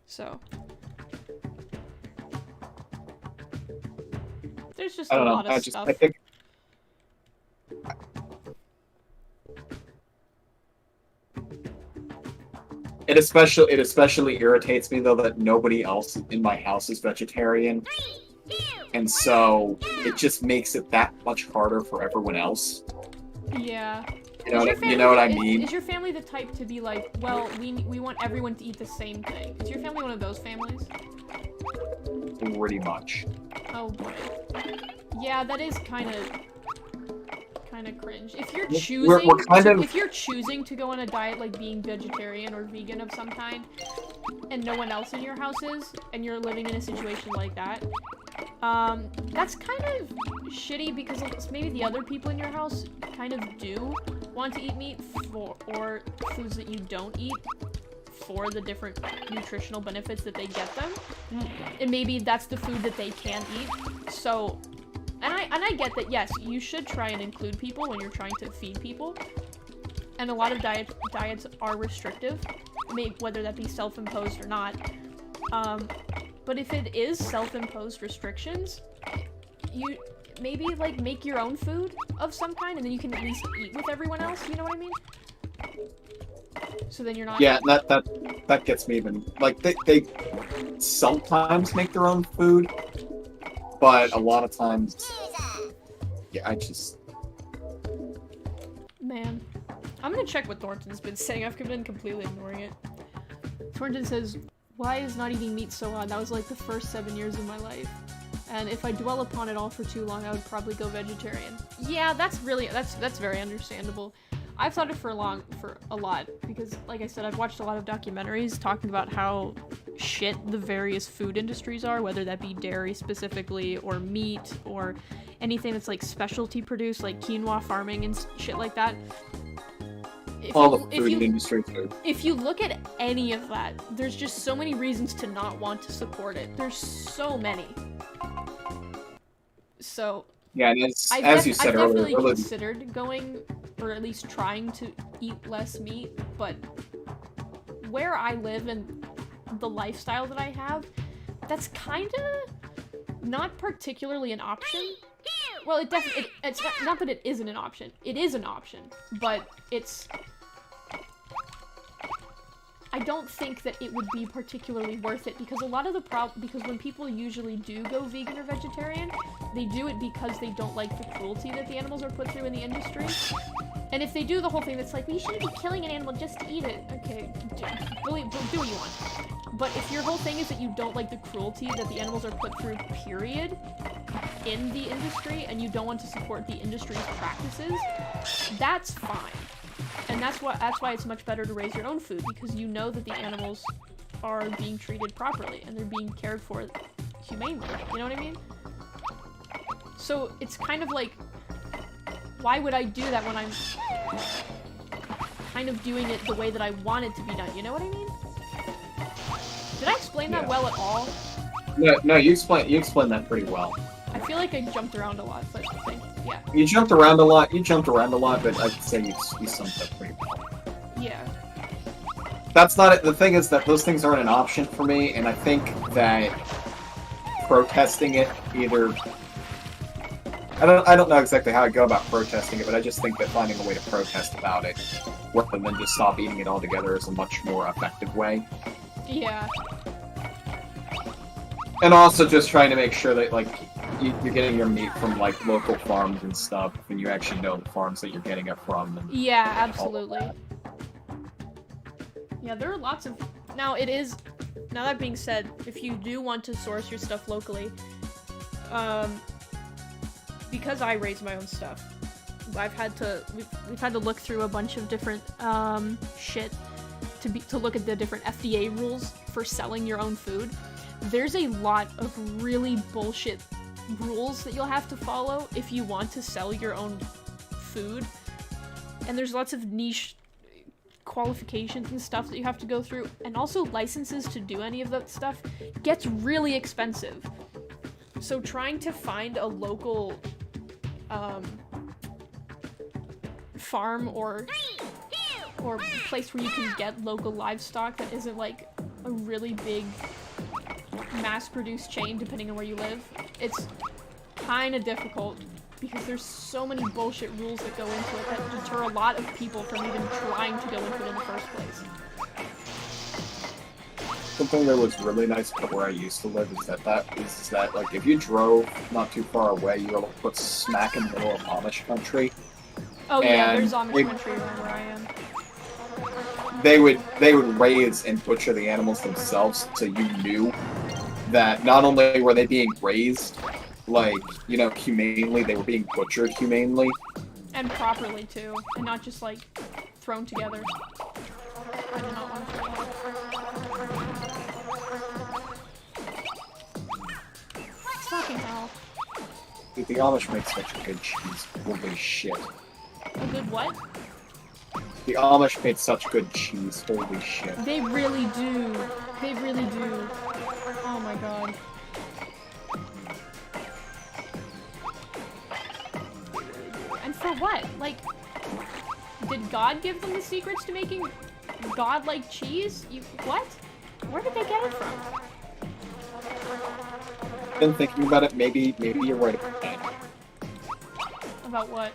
So. There's just a lot of stuff. I think it especially irritates me though that nobody else in my house is vegetarian, and so it just makes it that much harder for everyone else. Yeah. You know what I mean? Is your family the type to be like, well, we want everyone to eat the same thing? Is your family one of those families? Pretty much. Oh boy. Yeah, that is kind of cringe. If you're choosing, if you're choosing to go on a diet like being vegetarian or vegan of some kind, and no one else in your house is, and you're living in a situation like that, that's kind of shitty because maybe the other people in your house kind of do want to eat meat or foods that you don't eat for the different nutritional benefits that they get them, and maybe that's the food that they can eat. So. And I get that, yes, you should try and include people when you're trying to feed people. And a lot of diets are restrictive, whether that be self-imposed or not. But if it is self-imposed restrictions, you maybe, like, make your own food of some kind, and then you can at least eat with everyone else, you know what I mean? So then you're not... Yeah, that gets me even... Like, they sometimes make their own food, but a lot of times, yeah, I just... Man. I'm gonna check what Thornton's been saying. I've been completely ignoring it. Thornton says, why is not eating meat so odd? That was like the first 7 years of my life. And if I dwell upon it all for too long, I would probably go vegetarian. Yeah, that's very understandable. I've thought it for a lot, because, like I said, I've watched a lot of documentaries talking about how shit the various food industries are, whether that be dairy specifically, or meat, or anything that's, like, specialty produced, like quinoa farming and shit like that. All the food industry too. If you look at any of that, there's just so many reasons to not want to support it. There's so many. So... Yeah, and as you said earlier, I've definitely considered going, or at least trying to eat less meat, but where I live and the lifestyle that I have, that's kind of not particularly an option. Well, it's not that it isn't an option. It is an option, but it's... I don't think that it would be particularly worth it, because a lot of the because when people usually do go vegan or vegetarian, they do it because they don't like the cruelty that the animals are put through in the industry. And if they do the whole thing that's like, we shouldn't be killing an animal just to eat it. Okay, do what you want. But if your whole thing is that you don't like the cruelty that the animals are put through, period, in the industry, and you don't want to support the industry's practices, that's fine. And that's why it's much better to raise your own food, because you know that the animals are being treated properly and they're being cared for humanely. You know what I mean? So it's kind of like, why would I do that when I'm kind of doing it the way that I want it to be done? You know what I mean? Did I explain that well at all? No, you explained that pretty well. I feel like I jumped around a lot, but yeah. You jumped around a lot, but I'd say you summed it up pretty well. Yeah. That's not it. The thing is that those things aren't an option for me, and I think that protesting it either... I don't know exactly how I go about protesting it, but I just think that finding a way to protest about it, rather than just stop eating it altogether, is a much more effective way. Yeah. And also just trying to make sure that, like, you're getting your meat from, like, local farms and stuff, and you actually know the farms that you're getting it from. And yeah, absolutely. Yeah, there are lots of... Now, that being said, if you do want to source your stuff locally, because I raise my own stuff, we've had to look through a bunch of different shit to look at the different FDA rules for selling your own food. There's a lot of really bullshit rules that you'll have to follow if you want to sell your own food, and there's lots of niche qualifications and stuff that you have to go through, and also licenses to do any of that stuff gets really expensive. So trying to find a local farm or place where you can get local livestock that isn't like a really big mass-produced chain, depending on where you live, it's kind of difficult because there's so many bullshit rules that go into it that deter a lot of people from even trying to go into it in the first place. Something that was really nice about where I used to live is that like if you drove not too far away, you were able to put smack in the middle of Amish country. Oh yeah, there's Amish country around where I am. They would raise and butcher the animals themselves, so you knew that not only were they being raised, like, you know, humanely, they were being butchered humanely. And properly too, and not just like thrown together. I do not want to. Fucking hell. Dude, the Amish make such a good cheese. Holy shit. A good what? The Amish made such good cheese. Holy shit. They really do. They really do. Oh my god. And for what? Like, did God give them the secrets to making God-like cheese? What? Where did they get it from? Been thinking about it, maybe you're right about that. About what?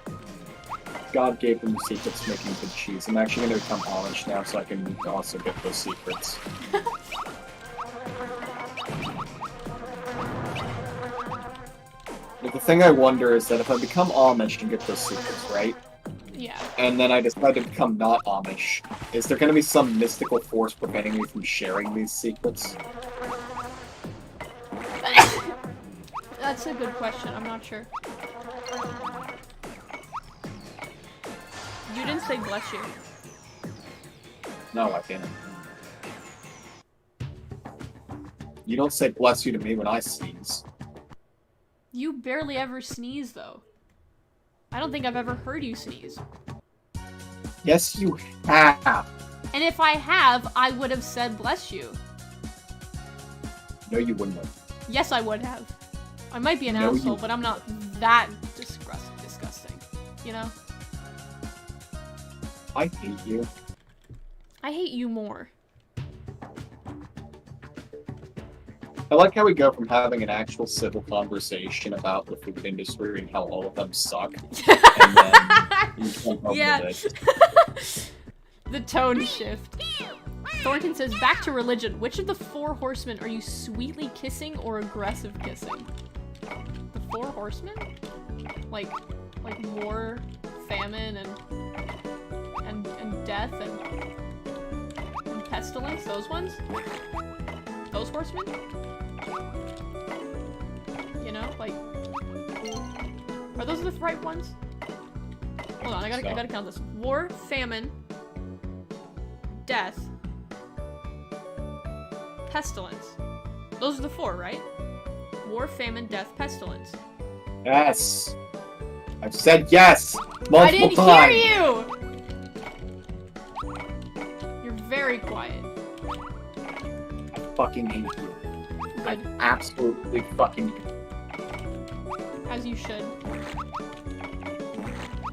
God gave them the secrets to making good cheese. I'm actually going to become Amish now so I can also get those secrets. But the thing I wonder is that if I become Amish and get those secrets, right? Yeah. And then I decide to become not Amish, is there going to be some mystical force preventing me from sharing these secrets? That's a good question. I'm not sure. You didn't say bless you. No, I didn't. You don't say bless you to me when I sneeze. You barely ever sneeze, though. I don't think I've ever heard you sneeze. Yes, you have. And if I have, I would have said bless you. No, you wouldn't have. Yes, I would have. I might be an No, asshole, you- but I'm not that disgusting. You know? I hate you. I hate you more. I like how we go from having an actual civil conversation about the food industry and how all of them suck, and then you come home Yeah. with it. The tone shift. Thornton says, back to religion. Which of the four horsemen are you sweetly kissing or aggressive kissing? The 4 horsemen? Like war, famine, and death, and pestilence? Those ones? Those horsemen? You know, like... Are those the right ones? Hold on, I gotta count this. War, famine, death, pestilence. Those are the 4, right? War, famine, death, pestilence. Yes. I've said yes multiple I didn't times. hear you! You're very quiet. I fucking hate you. I Good. absolutely fucking hate you. As you should.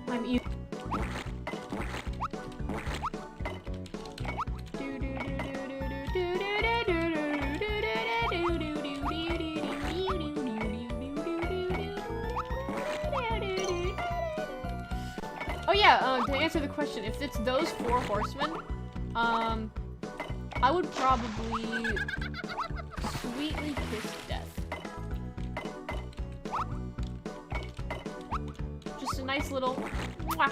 I'm e- Oh yeah, to answer the question, if it's those 4 horsemen, I would probably sweetly kiss death. Just a nice little mwah,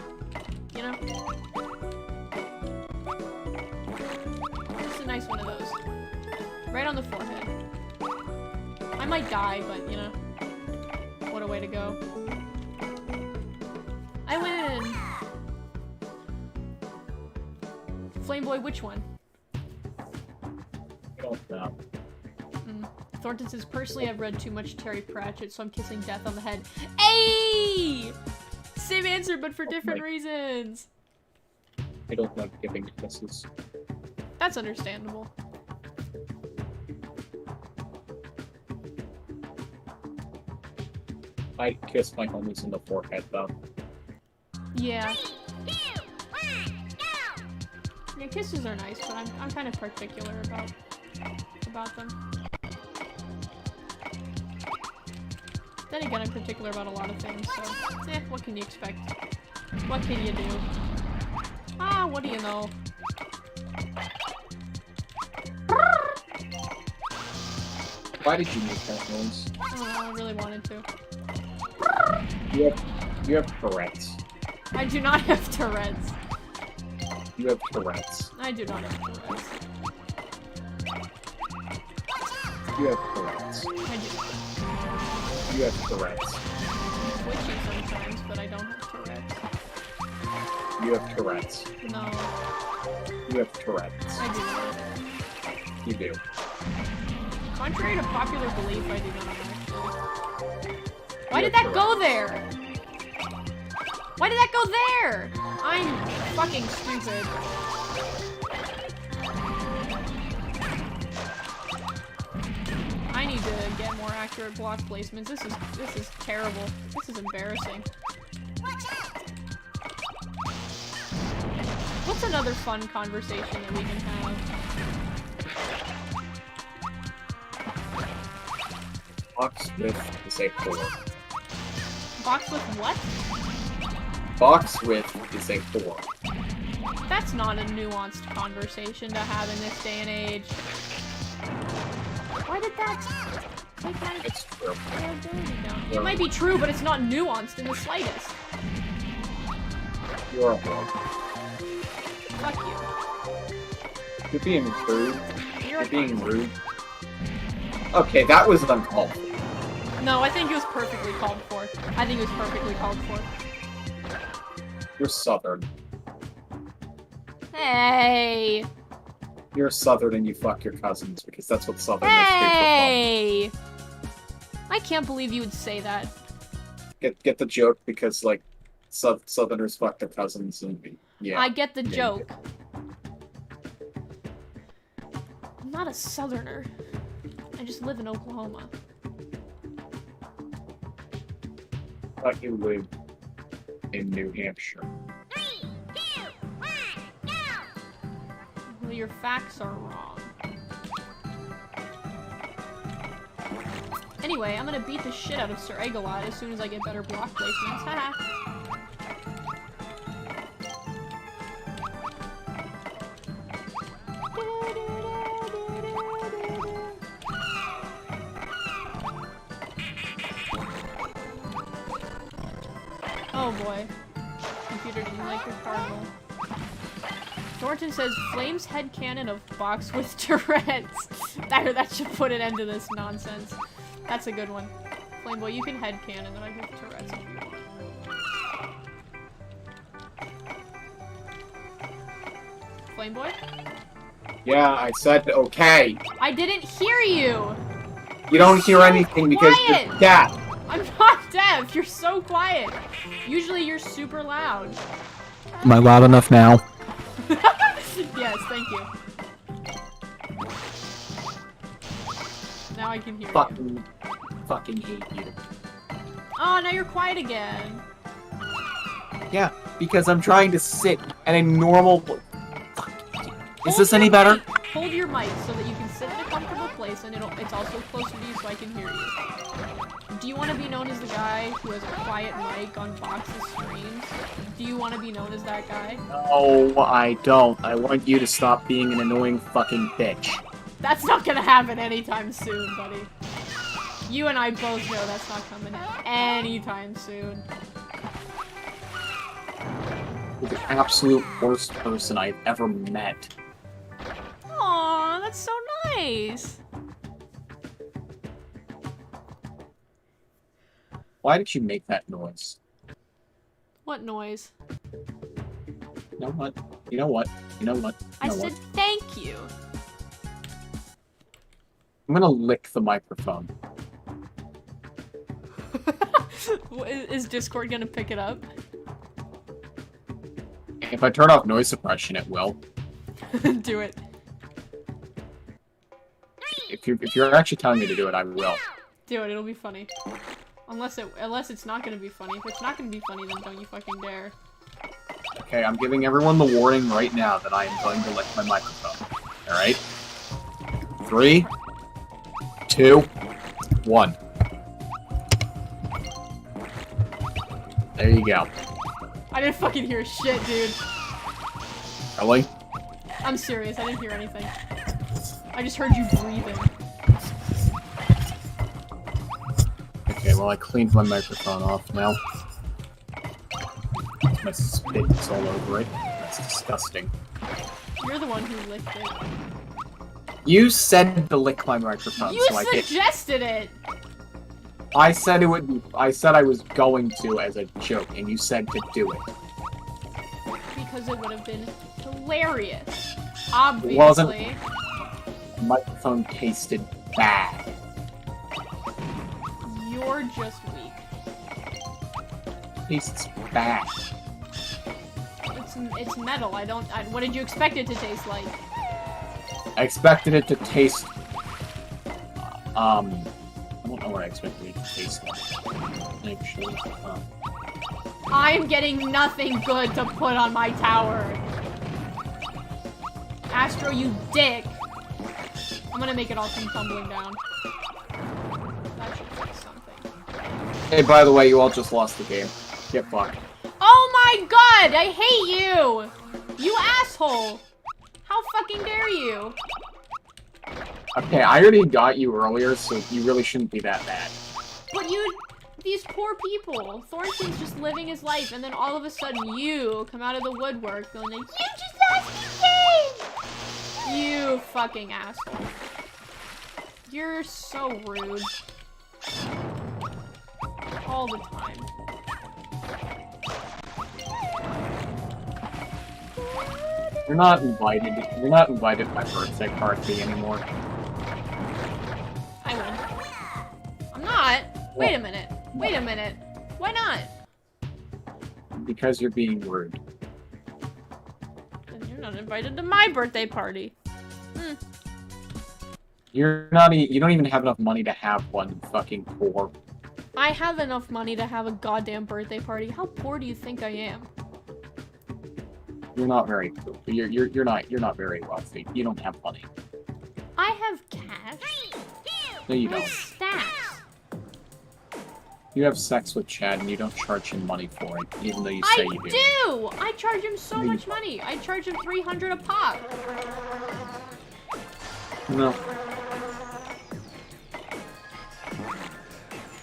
you know? Just a nice one of those. Right on the forehead. I might die, but you know. What a way to go. I win! Flameboy, which one? I don't know. Thornton says, personally, I've read too much Terry Pratchett, so I'm kissing death on the head. Ayy! Same answer, but for different reasons. I don't like giving kisses. That's understandable. I kiss my homies in the forehead, though. Yeah. 3, 2, 1, go! Yeah, kisses are nice, but I'm kind of particular about them. Then again, I'm particular about a lot of things, so what can you expect? What can you do? Ah, what do you know? Why did you make that noise? I don't know, I really wanted to. You have Tourette's. I do not have Tourette's. You have Tourette's. I do not have Tourette's. You have Tourette's. I do not. You have Tourette's. I'm twitchy sometimes, but I don't have Tourette's. You have Tourette's. No, You have Tourette's. I do not. You do. Contrary to popular belief, I do not actually. Why You did have that go Tourette's. there? Why did that go there? I'm fucking stupid. I need to get more accurate block placements. This is terrible. This is embarrassing. What's another fun conversation that we can have? Box with is a 4. Box with what? Box with is a 4. That's not a nuanced conversation to have in this day and age. Why did that take my It's true. ability down? It might be true, but it's not nuanced in the slightest. You're a whore. Fuck you. You're being rude. You're a being cunt. rude. Okay, that was uncalled for. No, I think it was perfectly called for. I think it was perfectly called for. You're Southern. Hey! You're Southern and you fuck your cousins because that's what Southerners Hey! I can't believe you would say that. do. Get the joke because like Southerners fuck their cousins and yeah. I get the Yeah, you joke. I'm not a southerner. I just live in Oklahoma. Thought you lived in New Hampshire. 3, 2, 1, go! Well, your facts are wrong. Anyway, I'm gonna beat the shit out of Sir Egolot as soon as I get better block placements. Haha. Oh boy. Computer didn't like the cardinal. Thornton says, Flame's headcanon of box with Tourette's. That should put an end to this nonsense. That's a good one. Flameboy, you can headcanon that I have Tourette's if you want. Flameboy? Yeah, I said okay. I didn't hear you! You don't hear so anything because quiet. you're deaf. I'm not deaf! You're so quiet! Usually you're super loud. Am I loud enough now? Yes, thank you. Now I can hear you. Fucking hate you. Oh, now you're quiet again. Yeah, because I'm trying to sit at a normal... Is Hold this your any better? mic. Hold your mic so that you can sit in a comfortable place and it's also closer to you so I can hear you. Do you want to be known as the guy who has a quiet mic on Box's streams? Do you want to be known as that guy? No, I don't. I want you to stop being an annoying fucking bitch. That's not gonna happen anytime soon, buddy. You and I both know that's not coming anytime soon. You're the absolute worst person I've ever met. Aw, that's so nice. Why did you make that noise? What noise? You know what? You know what? You know what? I You know said what? thank you. I'm gonna lick the microphone. Is Discord gonna pick it up? If I turn off noise suppression, it will. Do it. If you're actually telling me to do it, I will. Do it, it'll be funny. Unless it's not gonna be funny. If it's not gonna be funny, then don't you fucking dare. Okay, I'm giving everyone the warning right now that I am going to lick my microphone. Alright? 3, 2, 1. There you go. I didn't fucking hear shit, dude. Really? I'm serious, I didn't hear anything. I just heard you breathing. Okay, well I cleaned my microphone off now. My spit is all over it. That's disgusting. You're the one who licked it. You said to lick my microphone, You so I did. suggested it! I said it would. I said I was going to as a joke, and you said to do it. Because it would have been hilarious. It Obviously. wasn't. The microphone tasted bad. You're just weak. Tastes bad. It's metal. What did you expect it to taste like? I expected it to taste. I don't know what I expected it to taste like. Actually, I'm getting nothing good to put on my tower. Astro, you dick. I'm gonna make it all come tumbling down. That should fix something. Hey, by the way, you all just lost the game. Get fucked. Oh my god! I hate you! You asshole! How fucking dare you? Okay, I already got you earlier, so you really shouldn't be that mad. But these poor people. Thornton's just living his life, and then all of a sudden you come out of the woodwork going like, you just lost the game! You fucking asshole. You're so rude. All the time. You're not invited. You're not invited to my birthday party anymore. I win. I'm not. Wait a minute. Wait a minute. Why not? Because you're being rude. Then you're not invited to my birthday party. You're not. You don't even have enough money to have one. Fucking poor. I have enough money to have a goddamn birthday party. How poor do you think I am? You're not very poor. You're not very wealthy. You don't have money. I have cash. No, you I have don't. stacks. You have sex with Chad and you don't charge him money for it, even though you say you do. do! I charge him so much money. I charge him $300 a pop. No.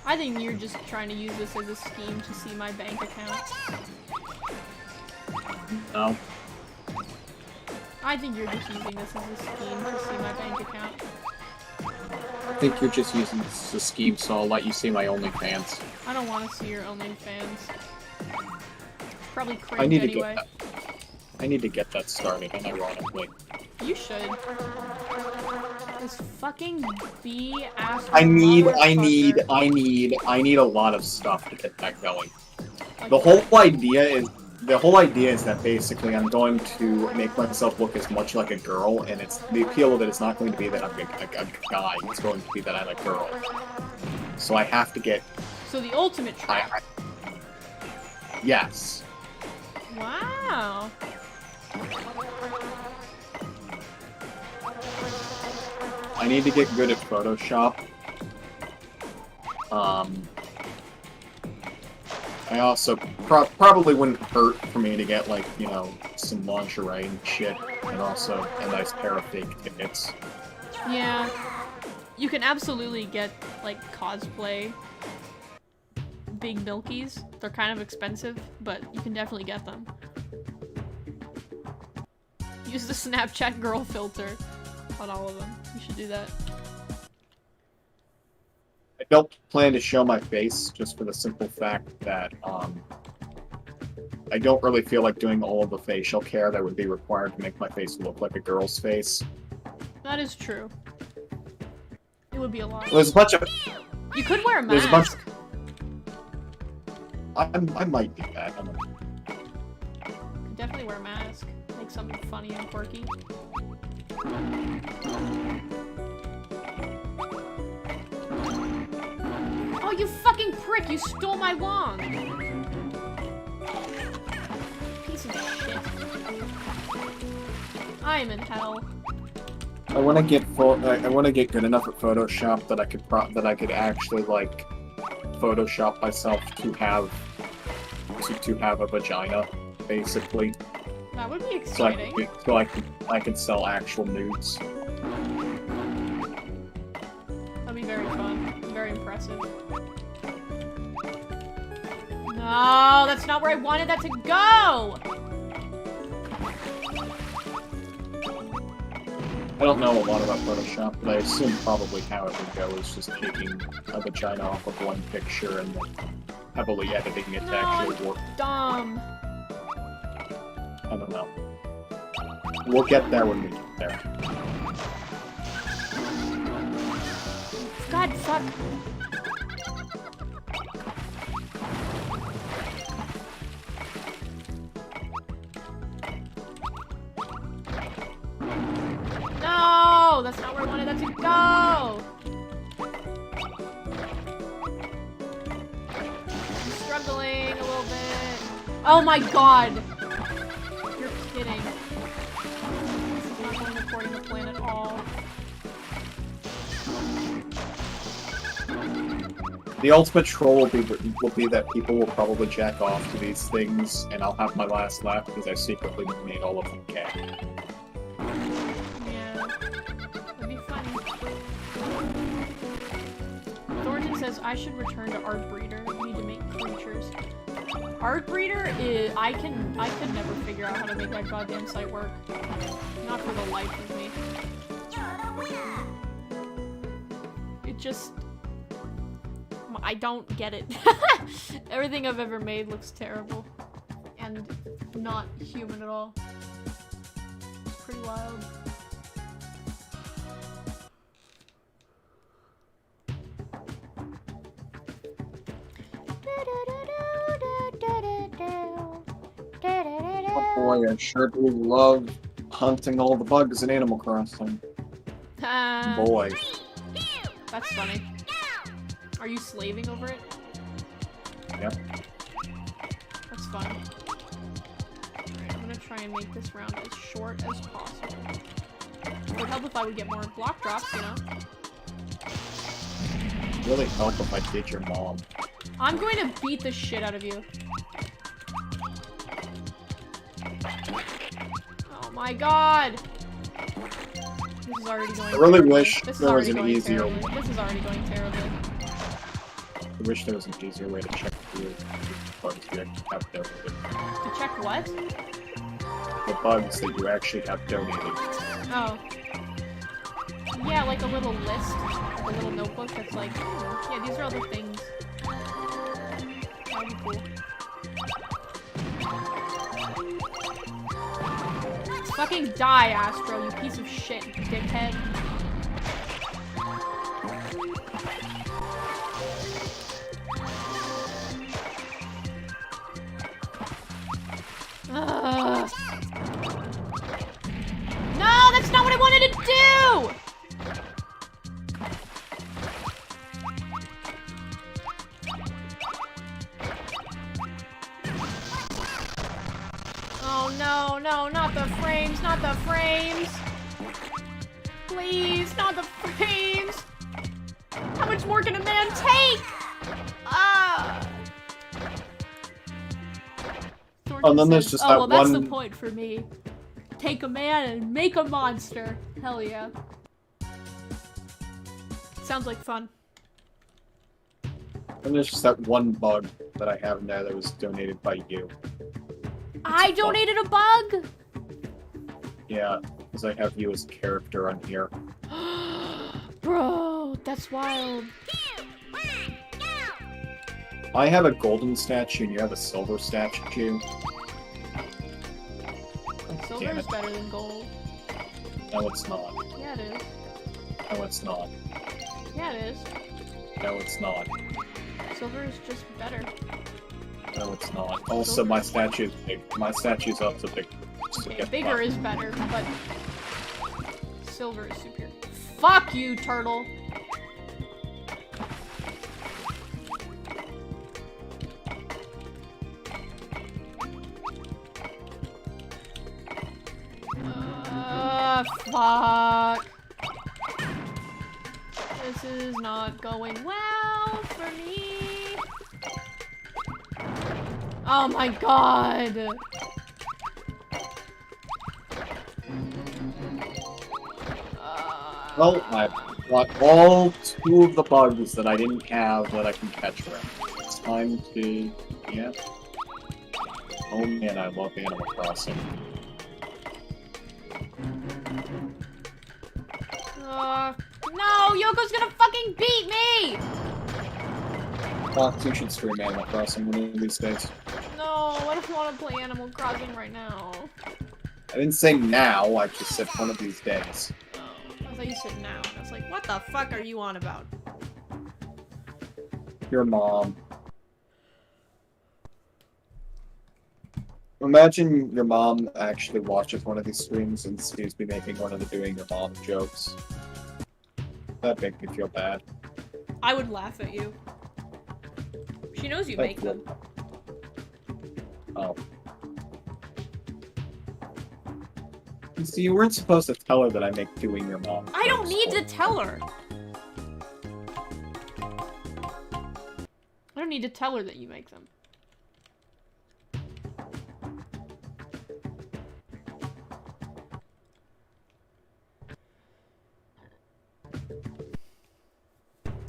I think you're just trying to use this as a scheme to see my bank account. No. I think you're just using this as a scheme to see my bank account. I think you're just using this as a scheme, so I'll let you see my OnlyFans. I don't want to see your OnlyFans. It's probably cringe I need to anyway. get that. I need to get that started, unironically. You should. This fucking B-ass I need motherfucker. a lot of stuff to get that going. Like, The whole idea is that basically I'm going to make myself look as much like a girl, and the appeal of it is not going to be that I'm a guy, it's going to be that I'm a girl. So I have to get... So the ultimate trap. Yes. Wow. I need to get good at Photoshop. I also probably wouldn't hurt for me to get, like, you know, some lingerie and shit, and also a nice pair of fake tickets. Yeah. You can absolutely get, like, cosplay big milkies. They're kind of expensive, but you can definitely get them. Use the Snapchat girl filter on all of them. You should do that. I don't plan to show my face, just for the simple fact that, I don't really feel like doing all of the facial care that would be required to make my face look like a girl's face. That is true. It would be a lot. There's a bunch of... You could wear a There's a bunch mask. I might do that. I don't know. Could definitely wear a mask. Make something funny and quirky. Oh, you fucking prick! You stole my wand! Piece of shit. I am in hell. I want to get good enough at Photoshop that I could actually, like, Photoshop myself to have a vagina, basically. That would be exciting. So I could sell actual nudes. That'd be very fun. Very impressive. No, that's not where I wanted that to go! I don't know a lot about Photoshop, but I assume probably how it would go is just taking a vagina off of one picture and then heavily editing it to actually work. Dumb. I don't know. We'll get there when we get there. God, fuck. No, that's not where I wanted that to go. I'm struggling a little bit. Oh my god. You're kidding. This is not going according to plan at all. The ultimate troll will be that people will probably jack off to these things, and I'll have my last laugh because I secretly made all of them gay. Yeah, that'd be funny. Thornton says I should return to Art Breeder. We need to make creatures. Art Breeder is I could never figure out how to make that goddamn site work. Not for the life of me. It just I don't get it. Everything I've ever made looks terrible and not human at all. It's pretty wild. Oh boy, I sure do love hunting all the bugs in Animal Crossing. Boy. That's funny. Are you slaving over it? Yep. That's fun. Alright, I'm gonna try and make this round as short as possible. It would help if I would get more block drops, you know? It would really help if I did your mom. I'm going to beat the shit out of you. Oh my god! This is already going I really terribly. wish This is there was already an going easier terribly. one. This is already going terribly. I wish there was an easier way to check the bugs you actually have donated. To check what? The bugs that you actually have donated. Oh. Yeah, like a little list. A little notebook that's like, yeah, these are all the things. That'd be cool. Fucking die, Astro, you piece of shit, dickhead. Ugh. No, that's not what I wanted to do! Oh no, no, not the frames, not the frames! Please, not the frames! How much more can a man take? Ah! And then there's just that well, that's one... the point for me. Take a man and make a monster. Hell yeah. Sounds like fun. And there's just that one bug that I have now that was donated by you. I donated a bug? Yeah, because I have you as a character on here. Bro, that's wild. I have a golden statue and you have a silver statue. Silver Damn is it. better than gold. No, it's not. Yeah, it is. No, it's not. Yeah, it is. No, it's not. Silver is just better. No, it's not. Also, my statue is big. My statue's also big. Okay, bigger is better, but silver is superior. Fuck you, turtle! Fuck. This is not going well for me. Oh my god. Well, I got all 2 of the bugs that I didn't have that I can catch around. It's time to... yeah. Oh man, I love Animal Crossing. No, Yoko's gonna fucking beat me! Fox, you should stream Animal Crossing one of these days. No, I don't want to play Animal Crossing right now. I didn't say now, I just said one of these days. Oh, I thought you said now. I was like, what the fuck are you on about? Your mom. Imagine your mom actually watches one of these streams and sees me making one of the doing your mom jokes. That'd make me feel bad. I would laugh at you. She knows you make them. Oh. You see, you weren't supposed to tell her that I make doing your mom jokes. I don't need to tell her! I don't need to tell her that you make them.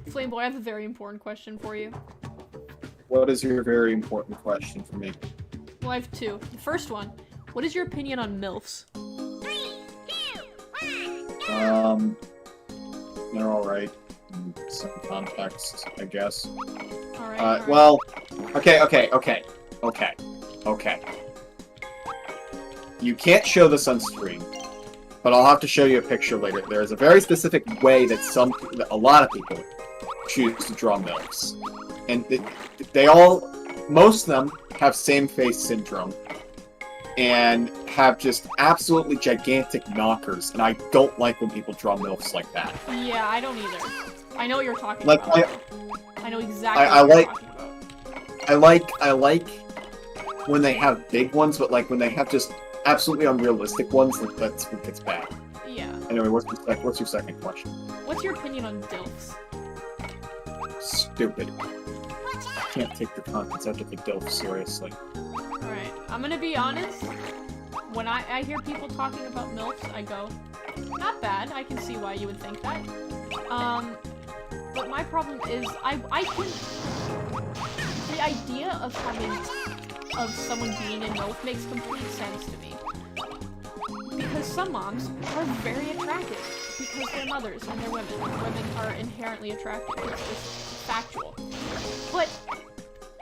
Flameboy, I have a very important question for you. What is your very important question for me? Well, I have 2. The first one, what is your opinion on MILFs? 3, 2, 1, go! They're alright. In some context, I guess. Alright, alright. Well, okay. You can't show this on stream, but I'll have to show you a picture later. There is a very specific way that a lot of people choose to draw MILFs. And they all, most of them, have same face syndrome. And have just absolutely gigantic knockers, and I don't like when people draw MILFs like that. Yeah, I don't either. I know what you're talking Like, about. I know exactly what you're talking about. I like when they have big ones, but like when they have just absolutely unrealistic ones, that's when it's bad. Yeah. Anyway, what's your second question? What's your opinion on DILFs? Stupid. I can't take the concept of a DILF seriously. Alright, I'm gonna be honest. When I hear people talking about MILFs, I go, not bad, I can see why you would think that. but my problem is I can... The idea of someone being a MILF makes complete sense to me. Because some moms are very attractive because they're mothers and they're women. Women are inherently attractive. It's just factual. But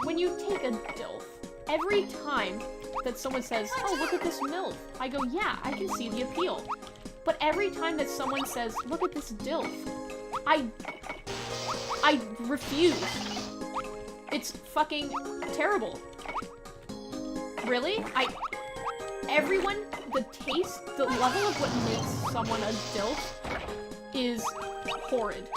when you take a DILF, every time that someone says, oh, look at this MILF, I go, yeah, I can see the appeal. But every time that someone says, look at this DILF, I refuse. It's fucking terrible. Really? Everyone, the taste, the level of what makes someone a DILF is horrid.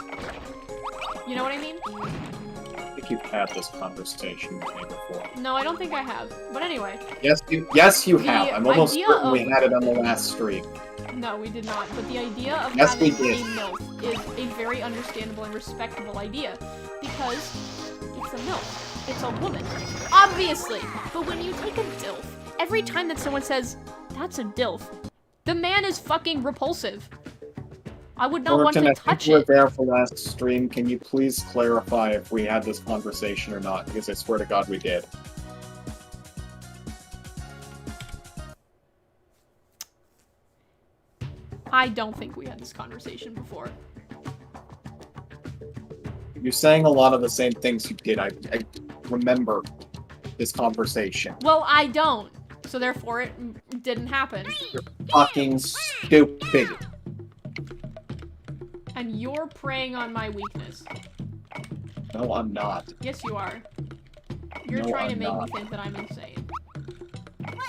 You know what I mean? I think you've had this conversation with me before. No, I don't think I have. But anyway. Yes, you have. I'm almost certain we had it on the last stream. No, we did not. But the idea of yes, having a MILF is a very understandable and respectable idea. Because it's a MILF. It's a woman. Obviously! But when you take a DILF, every time that someone says, that's a DILF, the man is fucking repulsive. I would not want to touch it. You were there for last stream. Can you please clarify if we had this conversation or not? Because I swear to God we did. I don't think we had this conversation before. You're saying a lot of the same things you did. I remember this conversation. Well, I don't. So therefore it didn't happen. You're fucking stupid. And you're preying on my weakness. No, I'm not. Yes, you are. You're trying to make me think that I'm insane.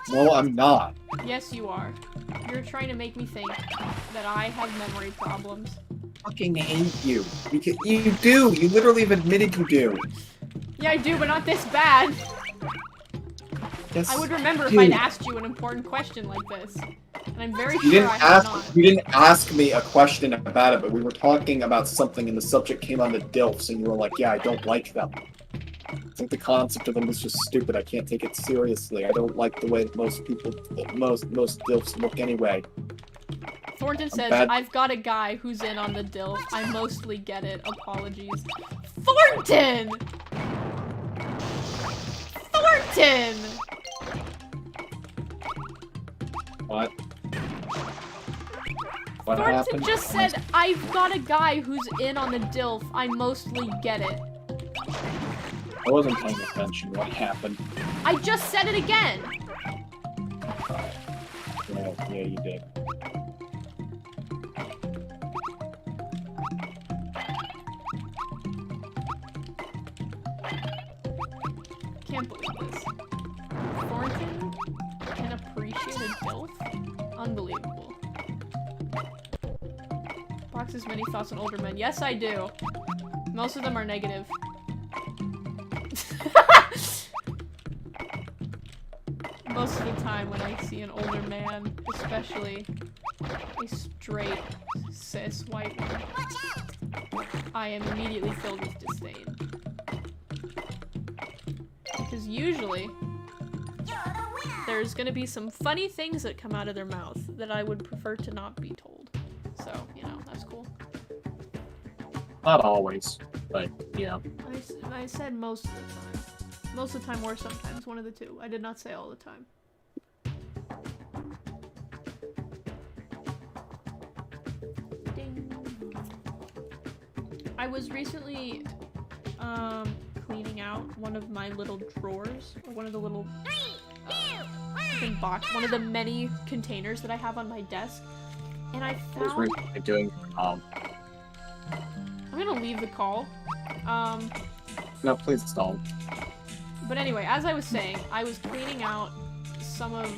No, I'm not. Yes, you are. You're trying to make me think that I have memory problems. I fucking hate you. You do. You literally have admitted you do. Yeah, I do, but not this bad. Yes, I would remember if I'd asked you an important question like this. And I'm very sure I have not. You didn't ask me a question about it, but we were talking about something and the subject came on the DILFs and you were like, yeah, I don't like them. I think the concept of them is just stupid. I can't take it seriously. I don't like the way most DILFs look anyway. Thornton says, I've got a guy who's in on the DILF. I mostly get it. Apologies. Thornton! Thornton! What? What Thornton happened? just said, I've got a guy who's in on the DILF. I mostly get it. I wasn't paying attention. What happened? I just said it again! Yeah, you did. Can't believe this. Thornton can appreciate a DILF? Unbelievable. Boxes many thoughts on older men. Yes, I do. Most of them are negative. Most of the time when I see an older man, especially a straight, cis, white one, I am immediately filled with disdain. Because usually, there's gonna be some funny things that come out of their mouth that I would prefer to not be told. So, you know, that's cool. Not always, but yeah. I said most of the time. Most of the time or sometimes, one of the two. I did not say all the time. Ding. I was recently, cleaning out one of my little drawers, or one of the little, one of the many containers that I have on my desk, and I found... What was you doing? I'm gonna leave the call. No, please don't. But anyway, as I was saying, I was cleaning out some of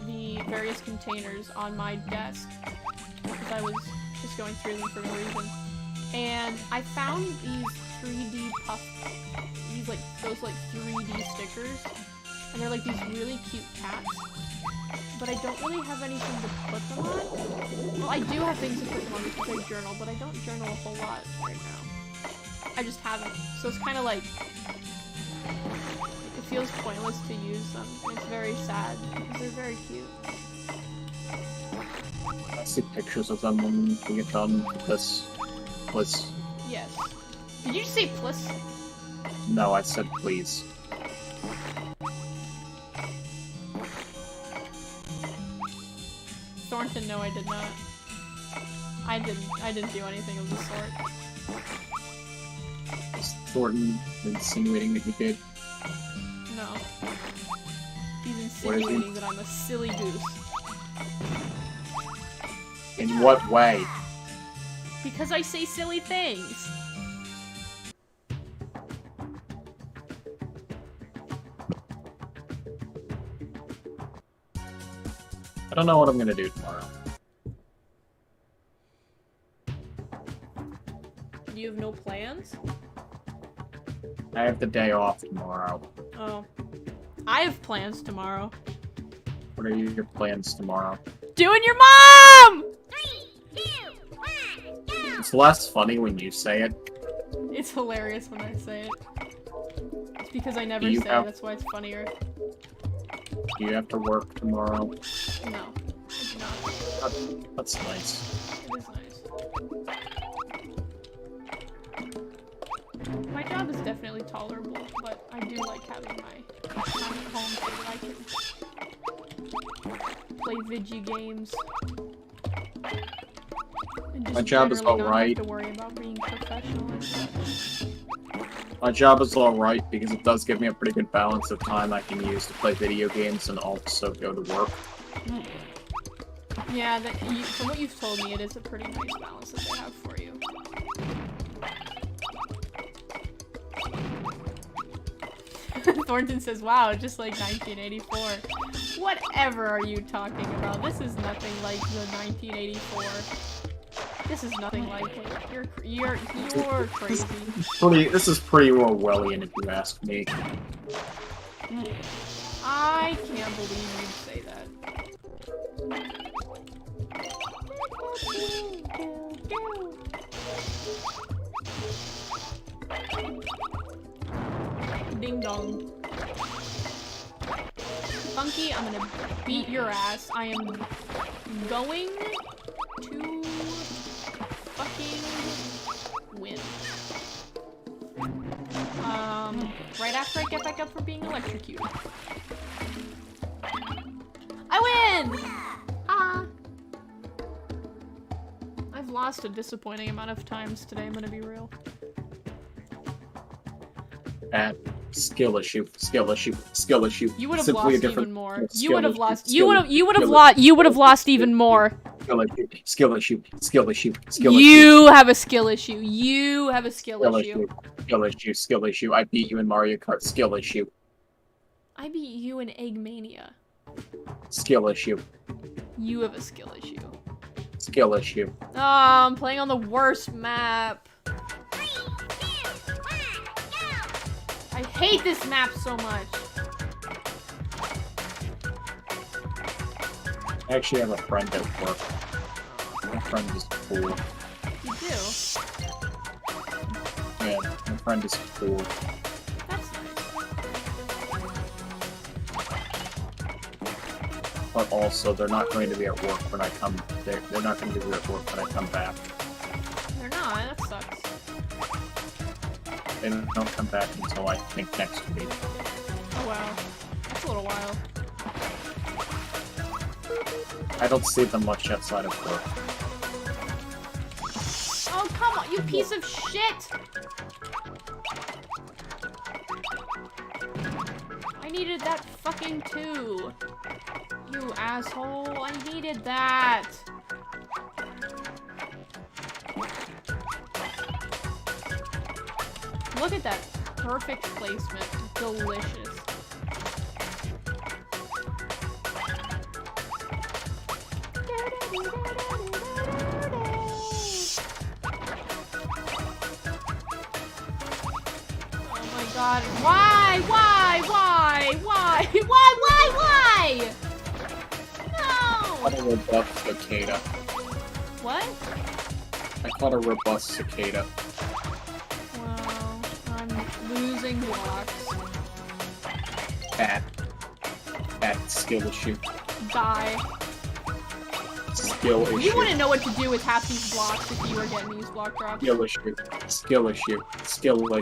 the various containers on my desk because I was just going through them for no reason. And I found these 3D those 3D stickers, and they're like these really cute cats. But I don't really have anything to put them on. Well, I do have things to put them on because I journal, but I don't journal a whole lot right now. I just haven't. So it's kind of like, it feels pointless to use them. It's very sad because they're very cute. I see pictures of them when we get done with this. Yes. Did you just say plus? No, I said please. Thornton, no, I did not. I didn't do anything of the sort. Is Thornton insinuating that you did? No. He's What is he? insinuating that I'm a silly goose. In what way? Because I say silly things. I don't know what I'm gonna do tomorrow. You have no plans? I have the day off tomorrow. Oh. I have plans tomorrow. What are your plans tomorrow? Doing your mom! 3, 2, 1, go! It's less funny when you say it. It's hilarious when I say it. It's because I never Do you say have- it, that's why it's funnier. Do you have to work tomorrow? No. I do not. That's nice. It is nice. My job is definitely tolerable, but I do like having my time at home so that I can play video games. And just My job is generally not alright. have to worry about being professional and such. My job is alright because it does give me a pretty good balance of time I can use to play video games and also go to work. Yeah, from what you've told me, it is a pretty nice balance that they have for you. Thornton says, wow, just like 1984. Whatever are you talking about? This is nothing like the 1984. This is nothing like it. You're crazy. This is pretty Orwellian if you ask me. I can't believe you'd say that. Ding dong. Funky, I'm gonna beat your ass. I am going to fucking win. Right after I get back up for being electrocuted. I win! Ah. I've lost a disappointing amount of times today, I'm gonna be real. Skill issue, skill issue, skill issue. You would have Simply lost a different even more. skill You would have issue, lost. skill You would issue, have lost even more. Skill issue, skill issue, skill issue, skill issue. You have a skill issue. You have a skill issue. Skill issue, skill issue. I beat you in Mario Kart. Skill issue. I beat you in Egg Mania. Skill issue. You have a skill issue. Skill issue. Oh, I'm playing on the worst map. 3, 2, 1, go! I hate this map so much. I actually have a friend at work. My friend is cool. You do? Yeah, my friend is cool. That's nice. But also, they're not going to be at work when I come. They're not going to be at work when I come back. They're not. That sucks. They don't come back until I think next week. Oh wow. That's a little while. I don't see them much outside of work. Oh, come on, you piece of shit! I needed that fucking too. You asshole, I needed that. Look at that perfect placement. Delicious. Oh my god. Why? No! I caught a robust cicada. What? I caught a robust cicada. Wow. I'm losing blocks. Bad skill issue. Die. Skill issue. You wouldn't know what to do with half these blocks if you were getting these block drops. Skill issue. Skill issue. Skill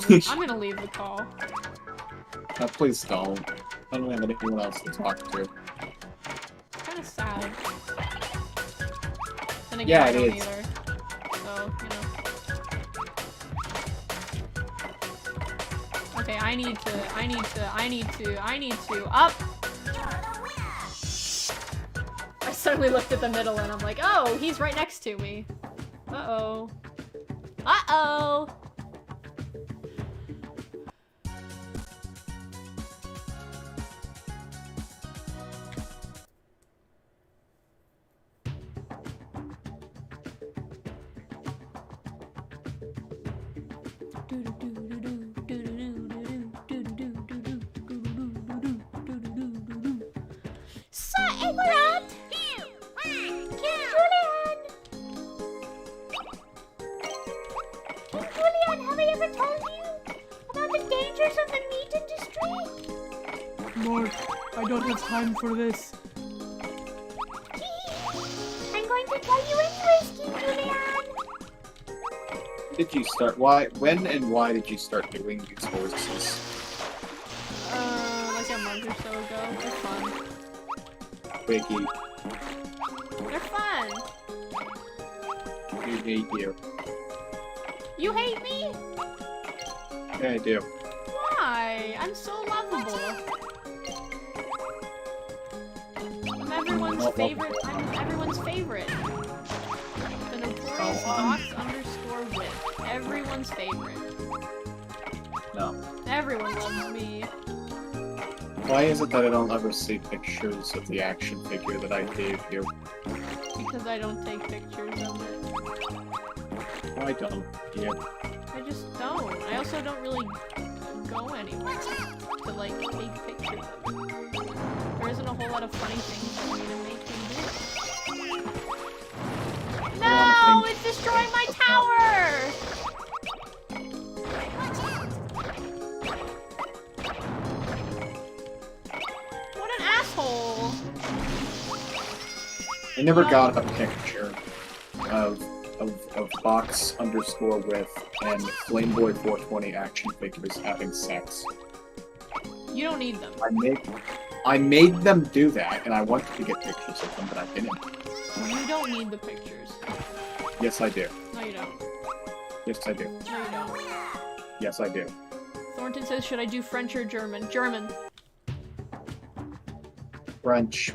issue. I'm gonna leave the call. Please don't. I don't have anyone else to talk to. Kind of sad. And again, Yeah, I it don't is. either. So, you know. Okay, I need to up! I suddenly looked at the middle and I'm like, oh, he's right next to me. Uh-oh. Uh-oh! Ignorant! Julian! Julian, have I ever told you about the dangers of the meat industry? Lord, I don't have time for this. I'm going to tell you interesting, Julian. Did you start? When and why did you start doing these horses? Like a month or so ago. They're fun. Wiggy, They're fun. I hate you. You hate me? Yeah, I do. Why? I'm so lovable. I'm everyone's favorite. I'm everyone's favorite. The notorious box_with. Everyone's favorite. No. Everyone loves me. Why is it that I don't ever see pictures of the action figure that I gave you? Because I don't take pictures of it. Why don't you? I just don't. I also don't really go anywhere to, like, take pictures of it. There isn't a whole lot of funny things for me to make him do. No! It's destroying my tower! What an asshole! I never got a picture of box_with and Flameboy 420 action figures having sex. You don't need them. I made them do that, and I wanted to get pictures of them, but I didn't. You don't need the pictures. Yes, I do. No, you don't. Yes, I do. No, you don't. Yes, I do. Thornton says, should I do French or German? German. French.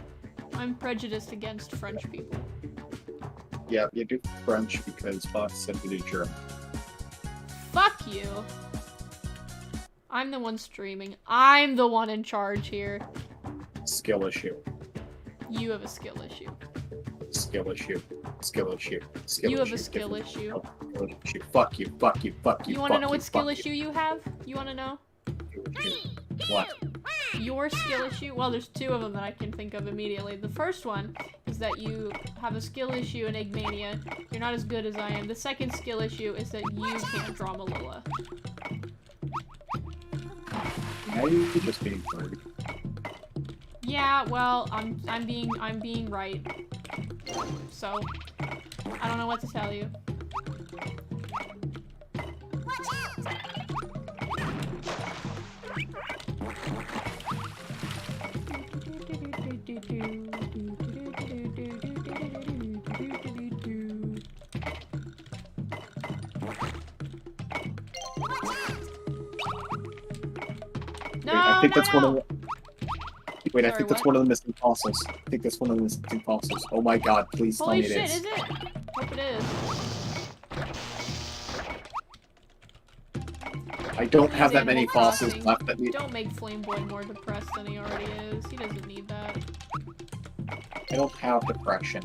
I'm prejudiced against French people. Yeah, you do French because Box said to do German. Fuck you. I'm the one streaming. I'm the one in charge here. Skill issue. You have a skill issue. Skill issue. Skill issue. Skill You have issue. a skill issue. Skill issue. Fuck you. Fuck you. Fuck you. You want to fuck know you, what skill fuck issue you have? You want to know? you. What? Your skill issue? Well, there's two of them that I can think of immediately. The first one is that you have a skill issue in Eggmania. You're not as good as I am. The second skill issue is that you can't draw Malilla. Now you're just being rude. Yeah, well, I'm being right. So, I don't know what to tell you. No, I think that's one of the... Wait, I Sorry, think that's what? one of the missing fossils. I think that's one of the missing fossils. Oh my god, please tell Holy me it shit, is. is it? Hope it is. I don't have that many Animal fossils Crossing. left that need... Don't make Flameboy more depressed than he already is. He doesn't need that. I don't have depression.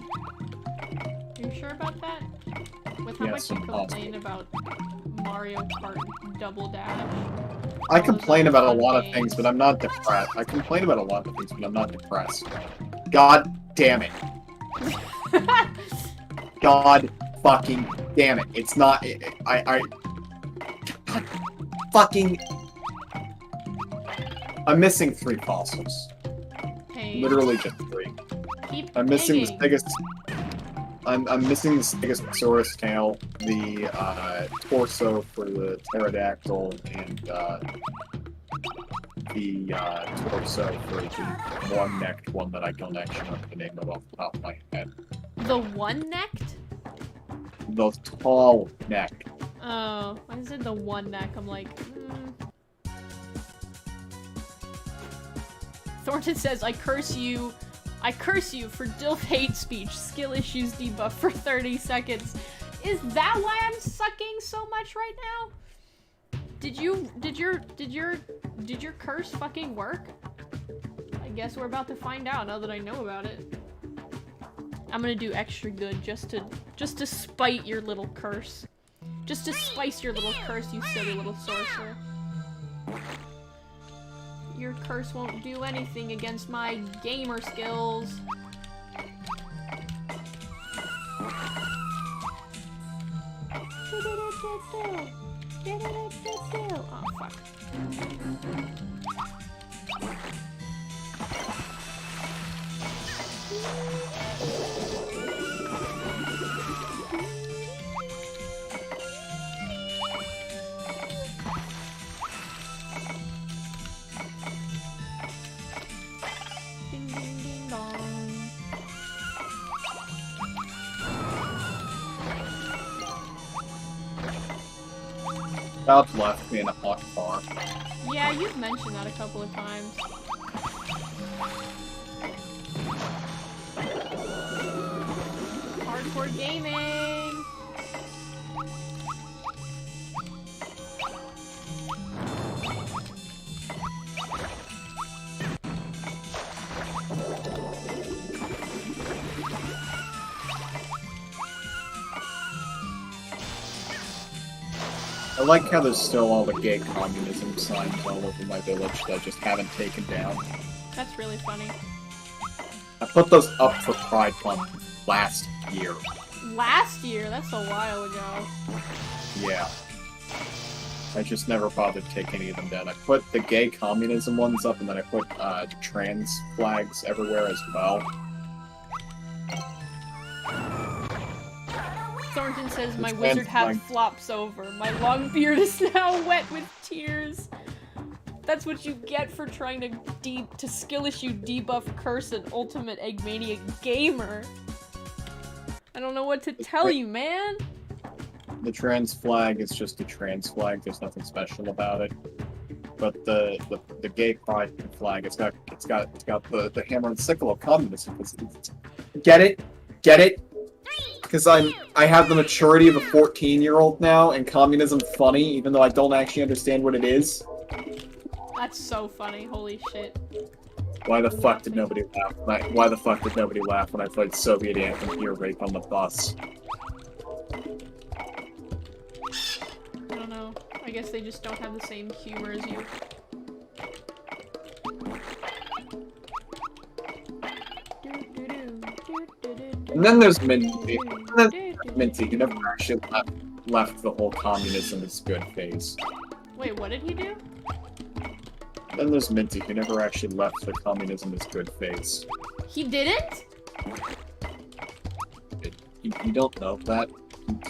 You sure about that? With how Yes, much you I'm complain about Mario Kart Double Dash. I all those complain other about a fun lot of games. things, but I'm not depressed. I complain about a lot of things, but I'm not depressed. God damn it. God fucking damn it. It's not... God fucking... I'm missing 3 fossils. Literally just 3. Keep I'm missing the digging. I'm missing the Stegosaurus tail, the torso for the pterodactyl, and the torso for the one-necked one that I don't actually know the name of off the top of my head. The one-necked? The tall neck. Oh, I said the one neck. I'm like, Thornton says, I curse you for DILF hate speech. Skill issues debuff for 30 seconds. Is that why I'm sucking so much right now? Did your curse fucking work? I guess we're about to find out now that I know about it. I'm gonna do extra good just to spite your little curse. Just to spice your little curse, you silly little sorcerer. Your curse won't do anything against my gamer skills. Oh, fuck. Ding, ding, ding, dong. About left me in a hot car. Yeah, you've mentioned that a couple of times. Hardcore gaming! I like how there's still all the gay communism signs all over my village that I just haven't taken down. That's really funny. I put those up for Pride Month last year. Last year? That's a while ago. Yeah. I just never bothered to take any of them down. I put the gay communism ones up, and then I put trans flags everywhere as well. Thornton says my Which wizard man's hat fine. flops over. My long beard is now wet with tears. That's what you get for trying to skill issue debuff curse an ultimate Eggmania gamer. I don't know what to tell you, man. The trans flag is just a trans flag. There's nothing special about it. But the gay pride flag, it's got the hammer and sickle of communism. Get it? Get it? Because I have the maturity of a 14-year-old now, and communism's funny, even though I don't actually understand what it is. That's so funny. Holy shit. Why the fuck did nobody laugh? Why the fuck did nobody laugh when I played Soviet anthem ear rape on the bus? I don't know. I guess they just don't have the same humor as you. And then there's Minty. Minty, who never actually left the whole communism is good phase. Wait, what did he do? Then there's Minty, who never actually left the communism is good phase. He didn't? You don't know that?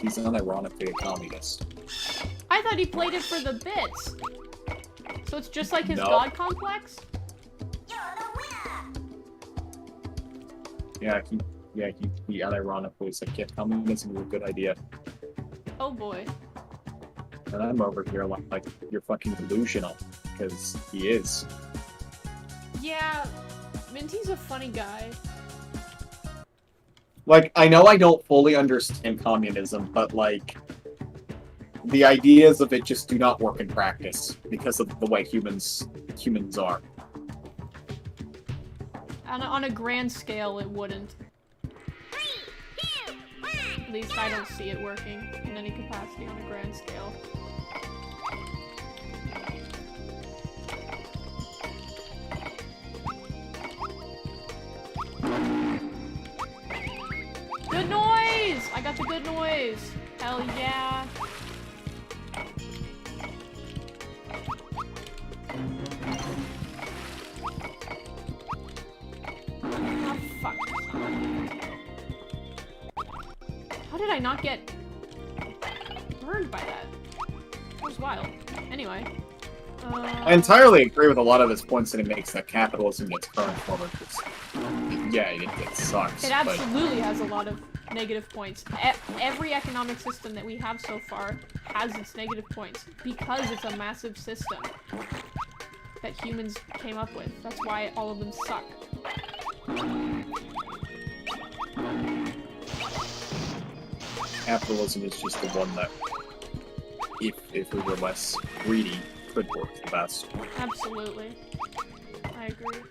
He's unironically a communist. I thought he played it for the bits. So it's just like his No. god complex? Yeah, he unironically is like, yeah, communism is a good idea. Oh boy. And I'm over here like you're fucking delusional, because he is. Yeah, Minty's a funny guy. Like, I know I don't fully understand communism, but like, the ideas of it just do not work in practice because of the way humans are. On a grand scale, it wouldn't. At least I don't see it working in any capacity on a grand scale. Good noise! I got the good noise! Hell yeah! not get burned by that? That was wild. Anyway. I entirely agree with a lot of his points that he makes that capitalism in its current form is yeah, it sucks. It absolutely has a lot of negative points. Every economic system that we have so far has its negative points because it's a massive system that humans came up with. That's why all of them suck. Capitalism is just the one that, if we were less greedy, could work the best. Absolutely. I agree.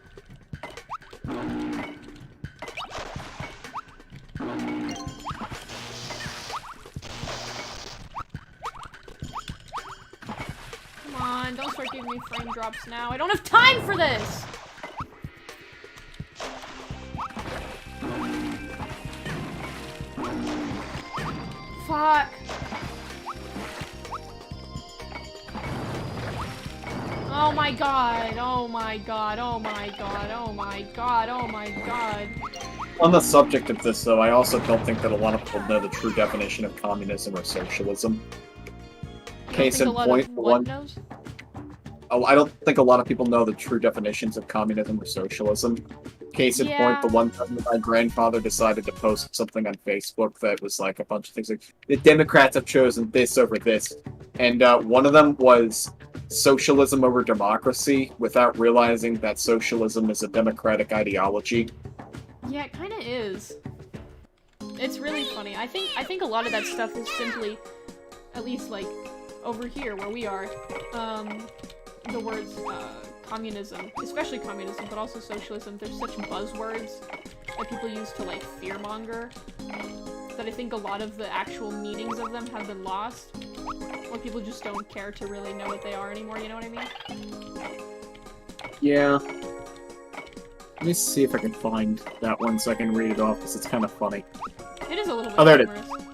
Come on, don't start giving me frame drops now. I don't have time for this! Fuck. Oh my god, oh my god, oh my god, oh my god, oh my god. On the subject of this, though, I also don't think that a lot of people know the true definition of communism or socialism. Case in point, I don't think a lot of people know the true definitions of communism or socialism. Case in point, the one time that my grandfather decided to post something on Facebook that was like a bunch of things like, the Democrats have chosen this over this. And one of them was socialism over democracy, without realizing that socialism is a democratic ideology. Yeah, it kind of is. It's really funny. I think a lot of that stuff is simply, at least like over here where we are, the words communism, especially communism, but also socialism, they're such buzzwords that people use to like fearmonger that I think a lot of the actual meanings of them have been lost, or people just don't care to really know what they are anymore, you know what I mean? Yeah. Let me see if I can find that one so I can read it off, because it's kind of funny. It is a little bit there humorous. it is.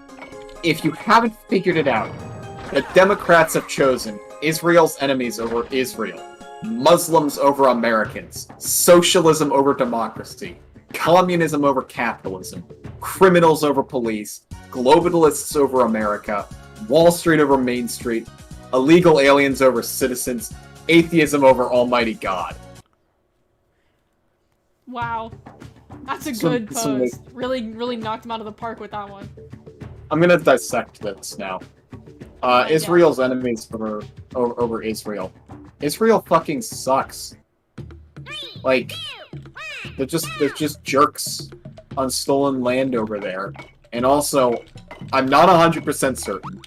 If you haven't figured it out, the Democrats have chosen Israel's enemies over Israel, Muslims over Americans, socialism over democracy, communism over capitalism, criminals over police, globalists over America, Wall Street over Main Street, illegal aliens over citizens, atheism over Almighty God. Wow. That's a good post. Really knocked him out of the park with that one. I'm gonna dissect this now. Israel's enemies over Israel. Israel fucking sucks. Like, they're just jerks on stolen land over there. And also, I'm not 100% certain,